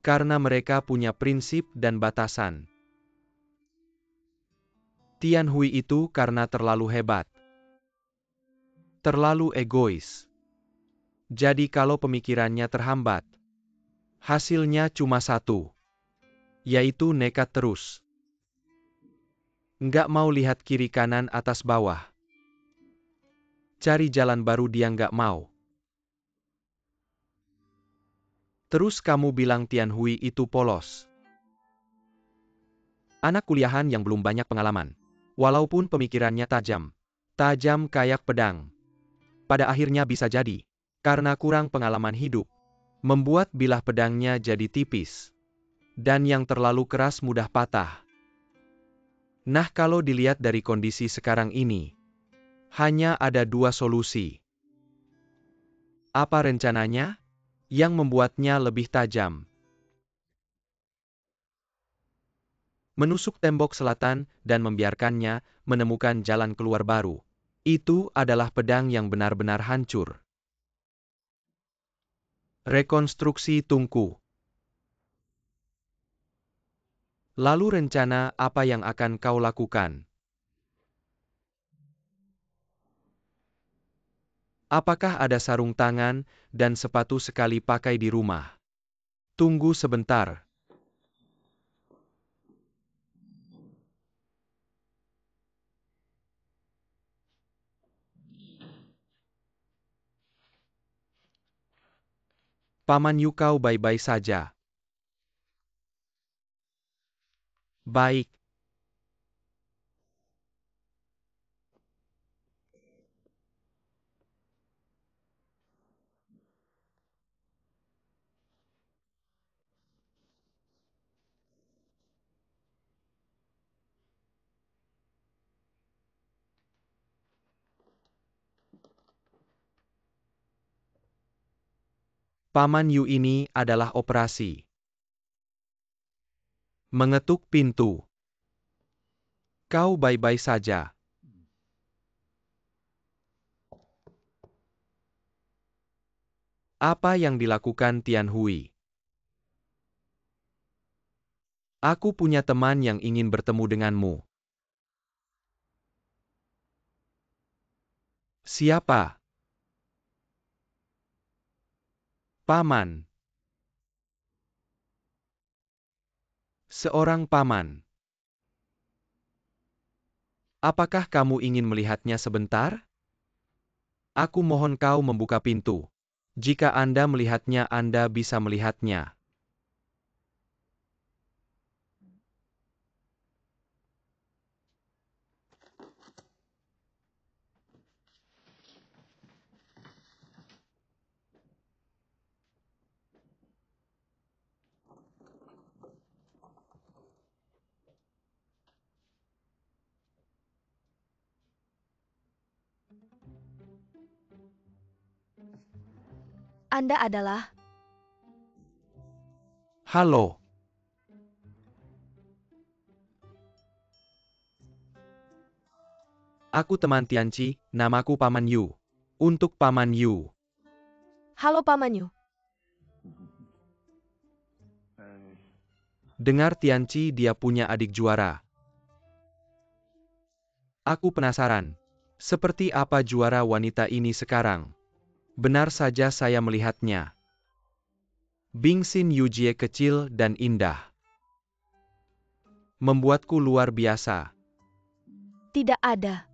Karena mereka punya prinsip dan batasan. Tian Hui itu karena terlalu hebat. Terlalu egois. Jadi kalau pemikirannya terhambat, hasilnya cuma satu. Yaitu nekat terus. Nggak mau lihat kiri kanan atas bawah. Cari jalan baru dia nggak mau. Terus kamu bilang Tian Hui itu polos. Anak kuliahan yang belum banyak pengalaman. Walaupun pemikirannya tajam. Tajam kayak pedang. Pada akhirnya bisa jadi, karena kurang pengalaman hidup, membuat bilah pedangnya jadi tipis. Dan yang terlalu keras mudah patah. Nah kalau dilihat dari kondisi sekarang ini, hanya ada dua solusi. Apa rencananya? Yang membuatnya lebih tajam. Menusuk tembok selatan dan membiarkannya menemukan jalan keluar baru. Itu adalah pedang yang benar-benar hancur. Rekonstruksi Tungku. Lalu rencana apa yang akan kau lakukan? Apakah ada sarung tangan dan sepatu sekali pakai di rumah? Tunggu sebentar. Paman Yu kau baik-baik saja. Baik. Paman Yu ini adalah operasi. Mengetuk pintu. Kau baik-baik saja. Apa yang dilakukan Tian Hui? Aku punya teman yang ingin bertemu denganmu. Siapa? Paman. Seorang paman. Apakah kamu ingin melihatnya sebentar? Aku mohon kau membuka pintu. Jika Anda melihatnya, Anda bisa melihatnya. Anda adalah... Halo. Aku teman Tianci, namaku Paman Yu. Untuk Paman Yu. Halo Paman Yu. Dengar Tianci dia punya adik juara. Aku penasaran. Seperti apa juara wanita ini sekarang? Benar saja saya melihatnya. Bingxin Yujie kecil dan indah. Membuatku luar biasa. Tidak ada.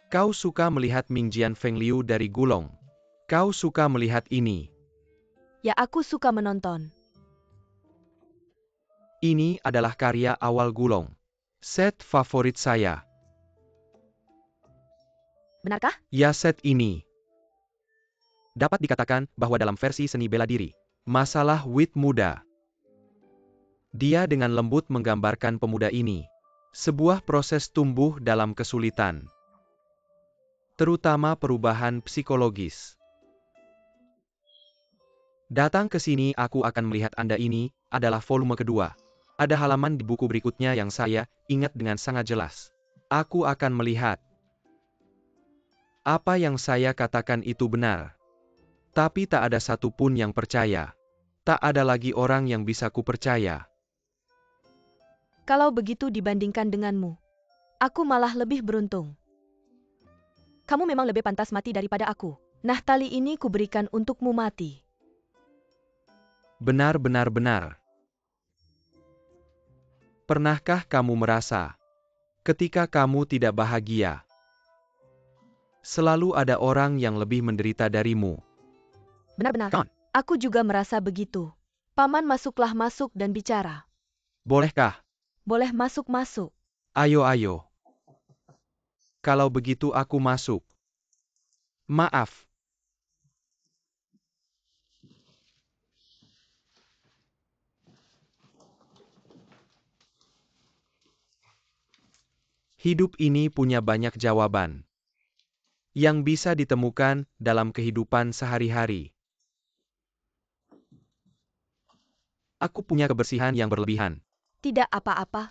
Kau suka melihat Mingjian Fengliu dari Gulong. Kau suka melihat ini. Ya aku suka menonton. Ini adalah karya awal Gulong. Set favorit saya. Benarkah? Ya set ini. Dapat dikatakan bahwa dalam versi seni bela diri, masalah Wit muda. Dia dengan lembut menggambarkan pemuda ini. Sebuah proses tumbuh dalam kesulitan. terutama perubahan psikologis. Datang ke sini aku akan melihat Anda. Ini adalah volume kedua. Ada halaman di buku berikutnya yang saya ingat dengan sangat jelas. Aku akan melihat. Apa yang saya katakan itu benar. Tapi tak ada satupun yang percaya. Tak ada lagi orang yang bisa kupercaya. Kalau begitu dibandingkan denganmu, aku malah lebih beruntung. Kamu memang lebih pantas mati daripada aku. Nah, tali ini kuberikan untukmu mati. Benar. Pernahkah kamu merasa, ketika kamu tidak bahagia, selalu ada orang yang lebih menderita darimu? Benar-benar. Kan? Aku juga merasa begitu. Paman, masuklah masuk dan bicara. Bolehkah? Boleh masuk-masuk. Ayo. Kalau begitu aku masuk. Maaf. Hidup ini punya banyak jawaban yang bisa ditemukan dalam kehidupan sehari-hari. Aku punya kebersihan yang berlebihan. Tidak apa-apa.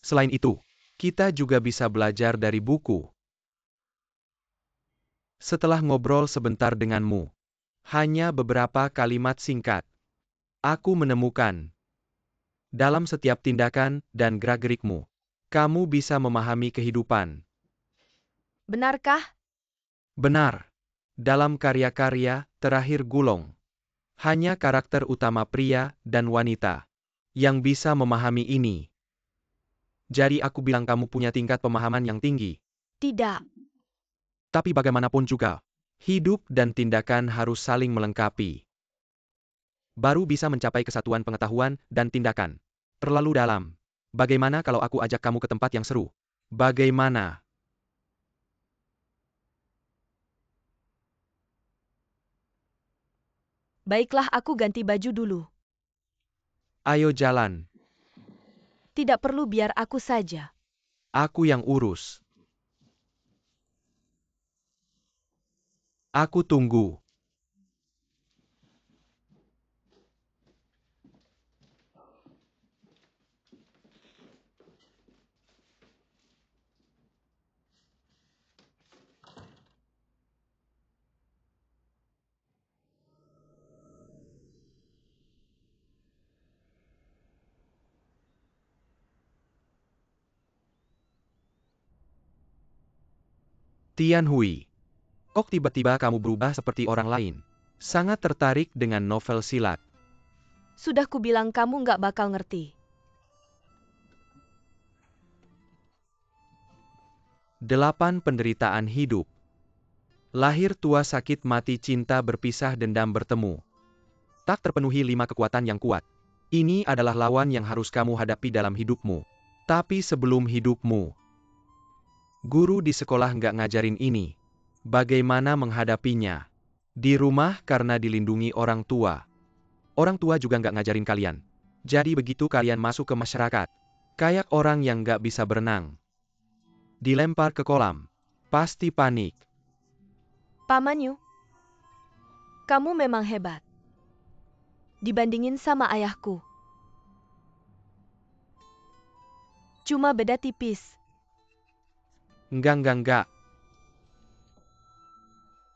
Selain itu, kita juga bisa belajar dari buku. Setelah ngobrol sebentar denganmu, hanya beberapa kalimat singkat, aku menemukan dalam setiap tindakan dan gerak-gerikmu, kamu bisa memahami kehidupan. Benarkah? Benar. Dalam karya-karya terakhir Gulong, hanya karakter utama pria dan wanita yang bisa memahami ini. Jadi aku bilang kamu punya tingkat pemahaman yang tinggi. Tidak. Tapi bagaimanapun juga, hidup dan tindakan harus saling melengkapi. Baru bisa mencapai kesatuan pengetahuan dan tindakan. Terlalu dalam. Bagaimana kalau aku ajak kamu ke tempat yang seru? Bagaimana? Baiklah, aku ganti baju dulu. Ayo jalan. Tidak perlu, biar aku saja. Aku yang urus. Aku tunggu. Tianhui. Kok tiba-tiba kamu berubah seperti orang lain? Sangat tertarik dengan novel silat. Sudah kubilang kamu nggak bakal ngerti. 8 penderitaan hidup. Lahir, tua, sakit, mati, cinta, berpisah, dendam, bertemu. Tak terpenuhi 5 kekuatan yang kuat. Ini adalah lawan yang harus kamu hadapi dalam hidupmu. Tapi sebelum hidupmu, guru di sekolah nggak ngajarin ini. Bagaimana menghadapinya? Di rumah karena dilindungi orang tua. Orang tua juga nggak ngajarin kalian. Jadi begitu kalian masuk ke masyarakat, kayak orang yang nggak bisa berenang. Dilempar ke kolam. Pasti panik. Paman Yu, kamu memang hebat. Dibandingin sama ayahku. Cuma beda tipis. Enggak.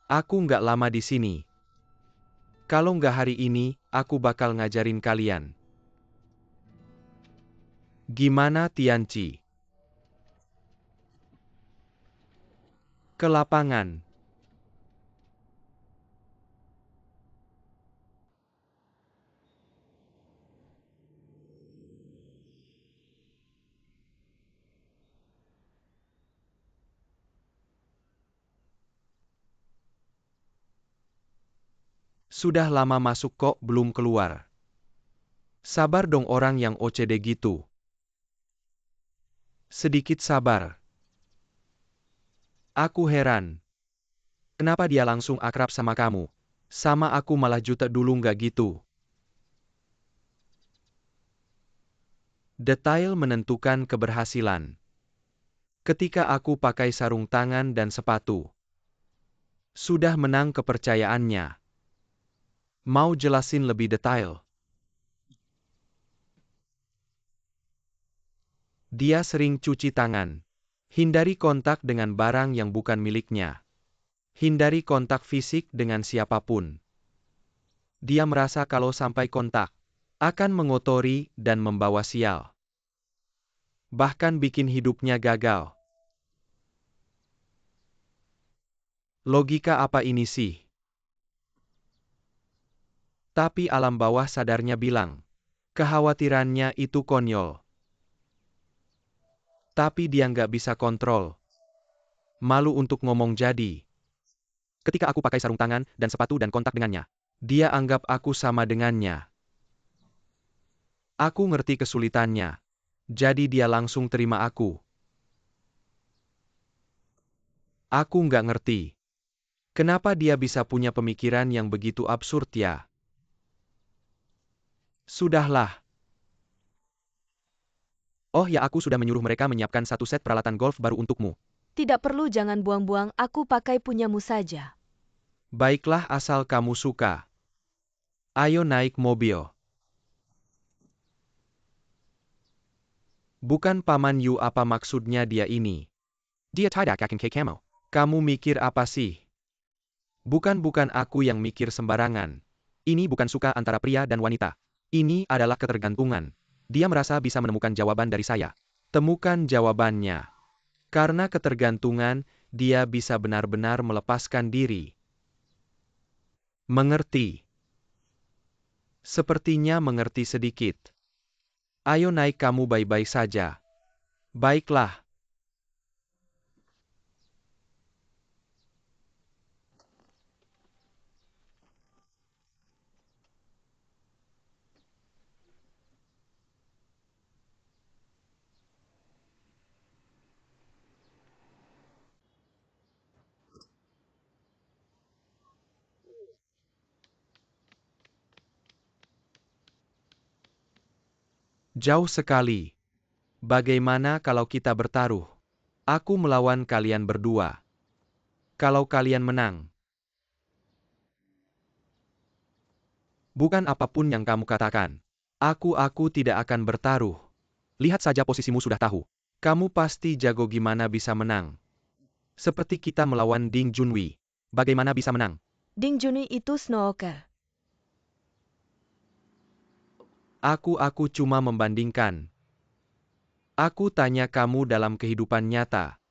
Aku nggak lama di sini. Kalau nggak hari ini, aku bakal ngajarin kalian. Gimana Tianci? Ke lapangan. Sudah lama masuk kok belum keluar. Sabar dong, orang yang OCD gitu. Sedikit sabar. Aku heran. Kenapa dia langsung akrab sama kamu? Sama aku malah jutek dulu nggak gitu. Detail menentukan keberhasilan. Ketika aku pakai sarung tangan dan sepatu. Sudah menang kepercayaannya. Mau jelasin lebih detail? Dia sering cuci tangan. Hindari kontak dengan barang yang bukan miliknya. Hindari kontak fisik dengan siapapun. Dia merasa kalau sampai kontak, akan mengotori dan membawa sial. Bahkan bikin hidupnya gagal. Logika apa ini sih? Tapi alam bawah sadarnya bilang, kekhawatirannya itu konyol. Tapi dia nggak bisa kontrol. Malu untuk ngomong jadi. Ketika aku pakai sarung tangan dan sepatu dan kontak dengannya, dia anggap aku sama dengannya. Aku ngerti kesulitannya. Jadi dia langsung terima aku. Aku nggak ngerti. Kenapa dia bisa punya pemikiran yang begitu absurd ya? Sudahlah. Oh ya, aku sudah menyuruh mereka menyiapkan satu set peralatan golf baru untukmu. Tidak perlu, jangan buang-buang, aku pakai punyamu saja. Baiklah asal kamu suka. Ayo naik mobil. Bukan Paman Yu, apa maksudnya dia ini? Dia tidak akan kayak kamu. Kamu mikir apa sih? Bukan aku yang mikir sembarangan. Ini bukan suka antara pria dan wanita. Ini adalah ketergantungan. Dia merasa bisa menemukan jawaban dari saya. Temukan jawabannya. Karena ketergantungan, dia bisa benar-benar melepaskan diri. Mengerti. Sepertinya mengerti sedikit. Ayo naik, kamu baik-baik saja. Baiklah. Jauh sekali. Bagaimana kalau kita bertaruh? Aku melawan kalian berdua. Kalau kalian menang. Bukan apapun yang kamu katakan. Aku tidak akan bertaruh. Lihat saja posisimu, sudah tahu. Kamu pasti jago, gimana bisa menang? Seperti kita melawan Ding Junhui. Bagaimana bisa menang? Ding Junhui itu snooker. Aku cuma membandingkan. Aku tanya kamu dalam kehidupan nyata.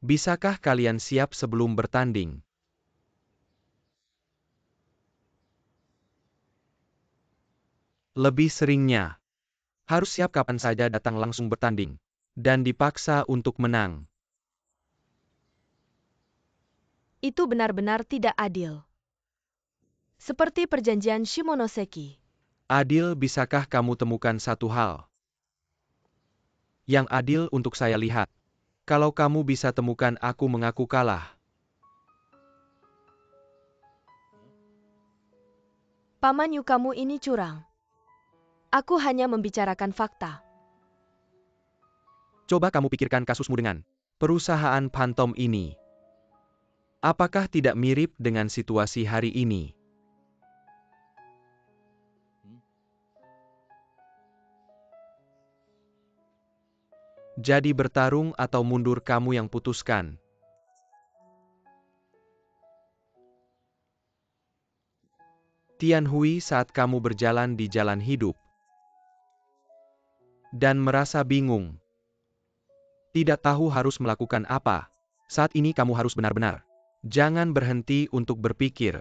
Bisakah kalian siap sebelum bertanding? Lebih seringnya. Harus siap kapan saja datang langsung bertanding. Dan dipaksa untuk menang. Itu benar-benar tidak adil. Seperti perjanjian Shimonoseki. Adil, bisakah kamu temukan satu hal yang adil untuk saya lihat? Kalau kamu bisa temukan, aku mengaku kalah. Paman Yu, kamu ini curang. Aku hanya membicarakan fakta. Coba kamu pikirkan kasusmu dengan perusahaan Phantom ini. Apakah tidak mirip dengan situasi hari ini? Jadi bertarung atau mundur, kamu yang putuskan. Tianhui, saat kamu berjalan di jalan hidup dan merasa bingung, tidak tahu harus melakukan apa, saat ini kamu harus benar-benar jangan berhenti untuk berpikir.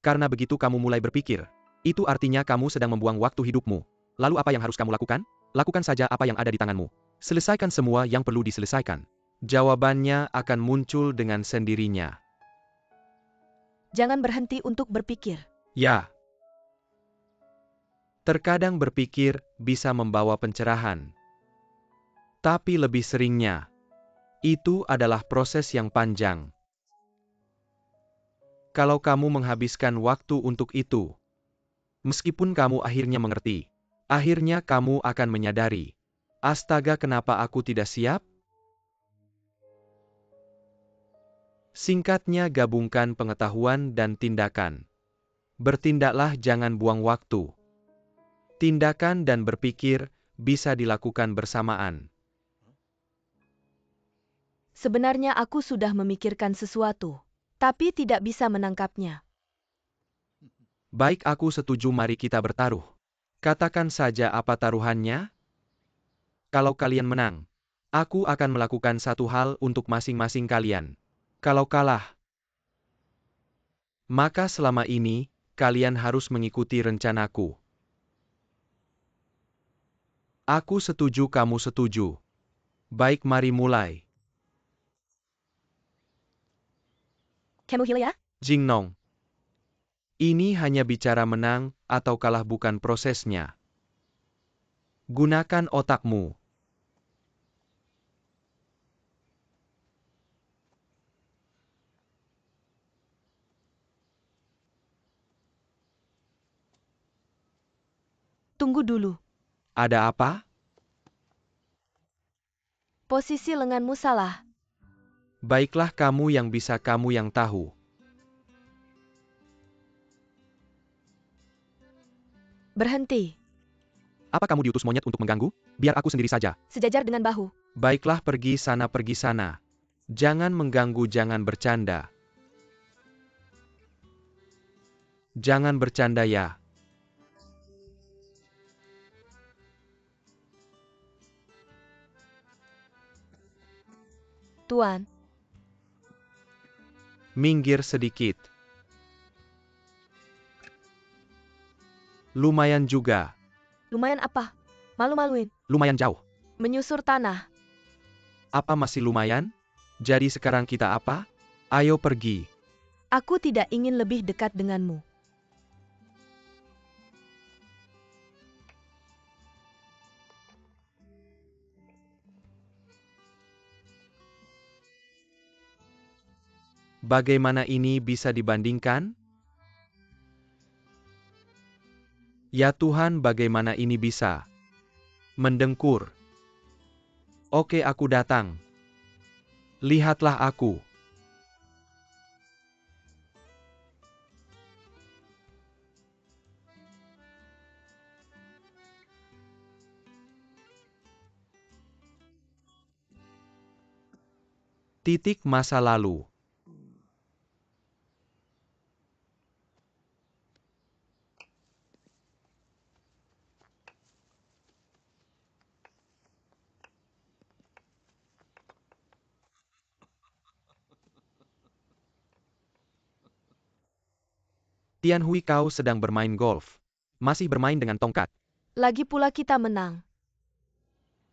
Karena begitu kamu mulai berpikir, itu artinya kamu sedang membuang waktu hidupmu. Lalu apa yang harus kamu lakukan? Lakukan saja apa yang ada di tanganmu. Selesaikan semua yang perlu diselesaikan. Jawabannya akan muncul dengan sendirinya. Jangan berhenti untuk berpikir. Ya. Terkadang berpikir bisa membawa pencerahan. Tapi lebih seringnya, itu adalah proses yang panjang. Kalau kamu menghabiskan waktu untuk itu, meskipun kamu akhirnya mengerti, akhirnya kamu akan menyadari, astaga, kenapa aku tidak siap? Singkatnya, gabungkan pengetahuan dan tindakan. Bertindaklah, jangan buang waktu. Tindakan dan berpikir bisa dilakukan bersamaan. Sebenarnya aku sudah memikirkan sesuatu, tapi tidak bisa menangkapnya. Baik, aku setuju, mari kita bertaruh. Katakan saja apa taruhannya? Kalau kalian menang, aku akan melakukan satu hal untuk masing-masing kalian. Kalau kalah, maka selama ini, kalian harus mengikuti rencanaku. Aku setuju, kamu setuju. Baik, mari mulai. Kamu ya? Jingnong. Ini hanya bicara menang atau kalah, bukan prosesnya. Gunakan otakmu. Tunggu dulu. Ada apa? Posisi lenganmu salah. Baiklah, kamu yang bisa, kamu yang tahu. Berhenti. Apa kamu diutus monyet untuk mengganggu? Biar aku sendiri saja. Sejajar dengan bahu. Baiklah, pergi sana, pergi sana. Jangan mengganggu, jangan bercanda. Jangan bercanda ya. Tuan, Minggir sedikit. Lumayan juga. lumayan apa? Malu-maluin. Lumayan jauh. Menyusur tanah. Apa masih lumayan? Jadi sekarang kita apa? Ayo pergi. Aku tidak ingin lebih dekat denganmu. Bagaimana ini bisa dibandingkan? Ya Tuhan, bagaimana ini bisa? Mendengkur. Oke, aku datang. Lihatlah aku. Titik masa lalu. Tianhui, kau sedang bermain golf. Masih bermain dengan tongkat. Lagi pula kita menang.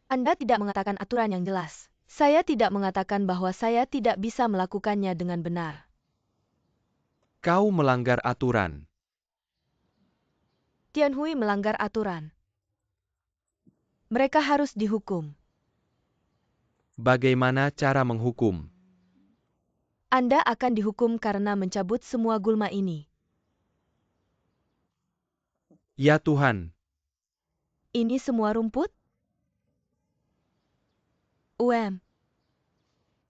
Anda tidak mengatakan aturan yang jelas. Saya tidak mengatakan bahwa saya tidak bisa melakukannya dengan benar. Kau melanggar aturan. Tianhui melanggar aturan. Mereka harus dihukum. Bagaimana cara menghukum? Anda akan dihukum karena mencabut semua gulma ini. Ya Tuhan, Ini semua rumput?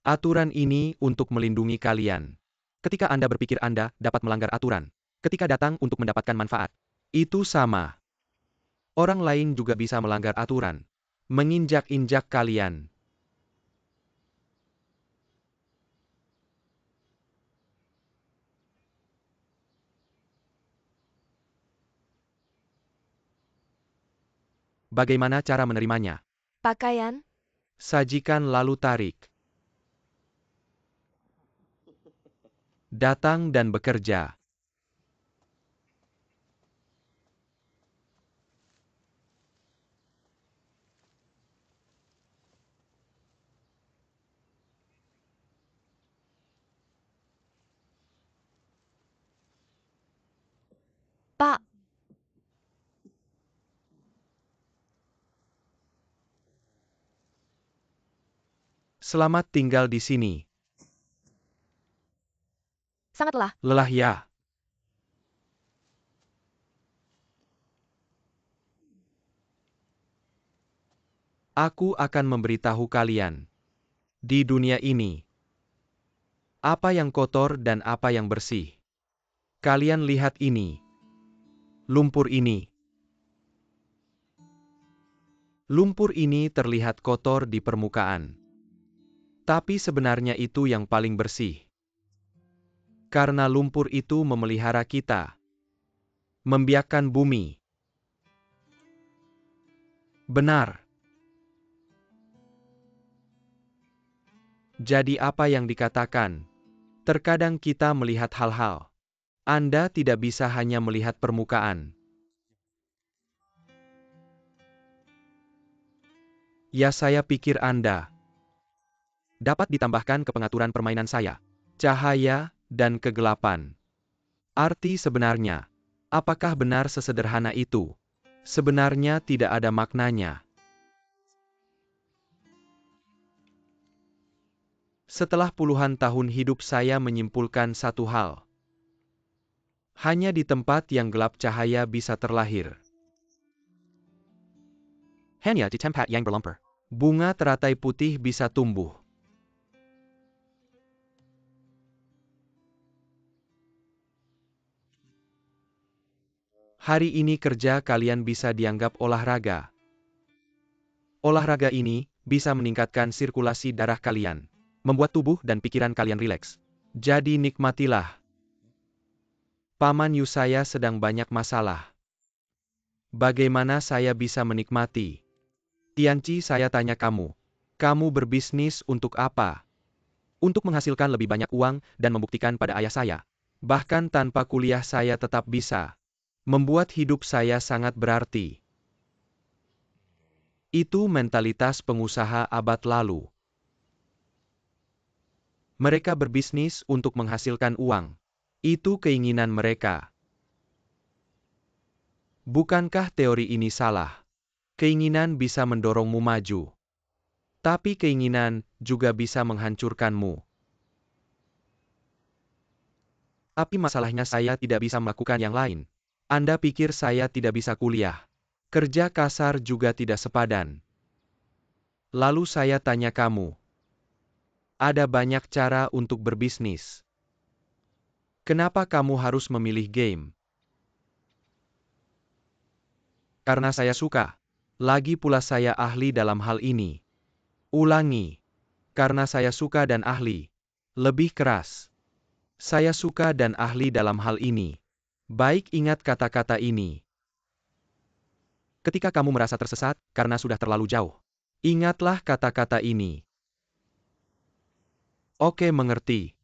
aturan ini untuk melindungi kalian. Ketika Anda berpikir Anda dapat melanggar aturan. Ketika datang untuk mendapatkan manfaat. Itu sama. Orang lain juga bisa melanggar aturan. Menginjak-injak kalian. Bagaimana cara menerimanya? Pakaian? Sajikan lalu tarik. Datang dan bekerja. Pak, Selamat tinggal di sini. sangatlah. Lelah ya. Aku akan memberitahu kalian. Di dunia ini, Apa yang kotor dan apa yang bersih. Kalian lihat ini. Lumpur ini. Lumpur ini terlihat kotor di permukaan. Tapi sebenarnya itu yang paling bersih. Karena lumpur itu memelihara kita. Membiakkan bumi. Benar. Jadi apa yang dikatakan? Terkadang kita melihat hal-hal. Anda tidak bisa hanya melihat permukaan. Ya, saya pikir Anda dapat ditambahkan ke pengaturan permainan saya. Cahaya dan kegelapan. Arti sebenarnya. Apakah benar sesederhana itu? Sebenarnya tidak ada maknanya. Setelah puluhan tahun hidup saya menyimpulkan satu hal. Hanya di tempat yang gelap cahaya bisa terlahir. Hanya di tempat yang berlumpur. Bunga teratai putih bisa tumbuh. Hari ini kerja kalian bisa dianggap olahraga. Olahraga ini bisa meningkatkan sirkulasi darah kalian, membuat tubuh dan pikiran kalian rileks. Jadi nikmatilah. Paman Yu, saya sedang banyak masalah. Bagaimana saya bisa menikmati? Tianci, saya tanya kamu. Kamu berbisnis untuk apa? Untuk menghasilkan lebih banyak uang dan membuktikan pada ayah saya. Bahkan tanpa kuliah saya tetap bisa membuat hidup saya sangat berarti. Itu mentalitas pengusaha abad lalu. Mereka berbisnis untuk menghasilkan uang. Itu keinginan mereka. Bukankah teori ini salah? Keinginan bisa mendorongmu maju. Tapi keinginan juga bisa menghancurkanmu. Tapi masalahnya saya tidak bisa melakukan yang lain. Anda pikir saya tidak bisa kuliah? Kerja kasar juga tidak sepadan. Lalu saya tanya kamu. Ada banyak cara untuk berbisnis. Kenapa kamu harus memilih game? Karena saya suka. Lagi pula saya ahli dalam hal ini. Ulangi. Karena saya suka dan ahli. Lebih keras. Saya suka dan ahli dalam hal ini. Baik, ingat kata-kata ini. Ketika kamu merasa tersesat karena sudah terlalu jauh, ingatlah kata-kata ini. Oke, mengerti.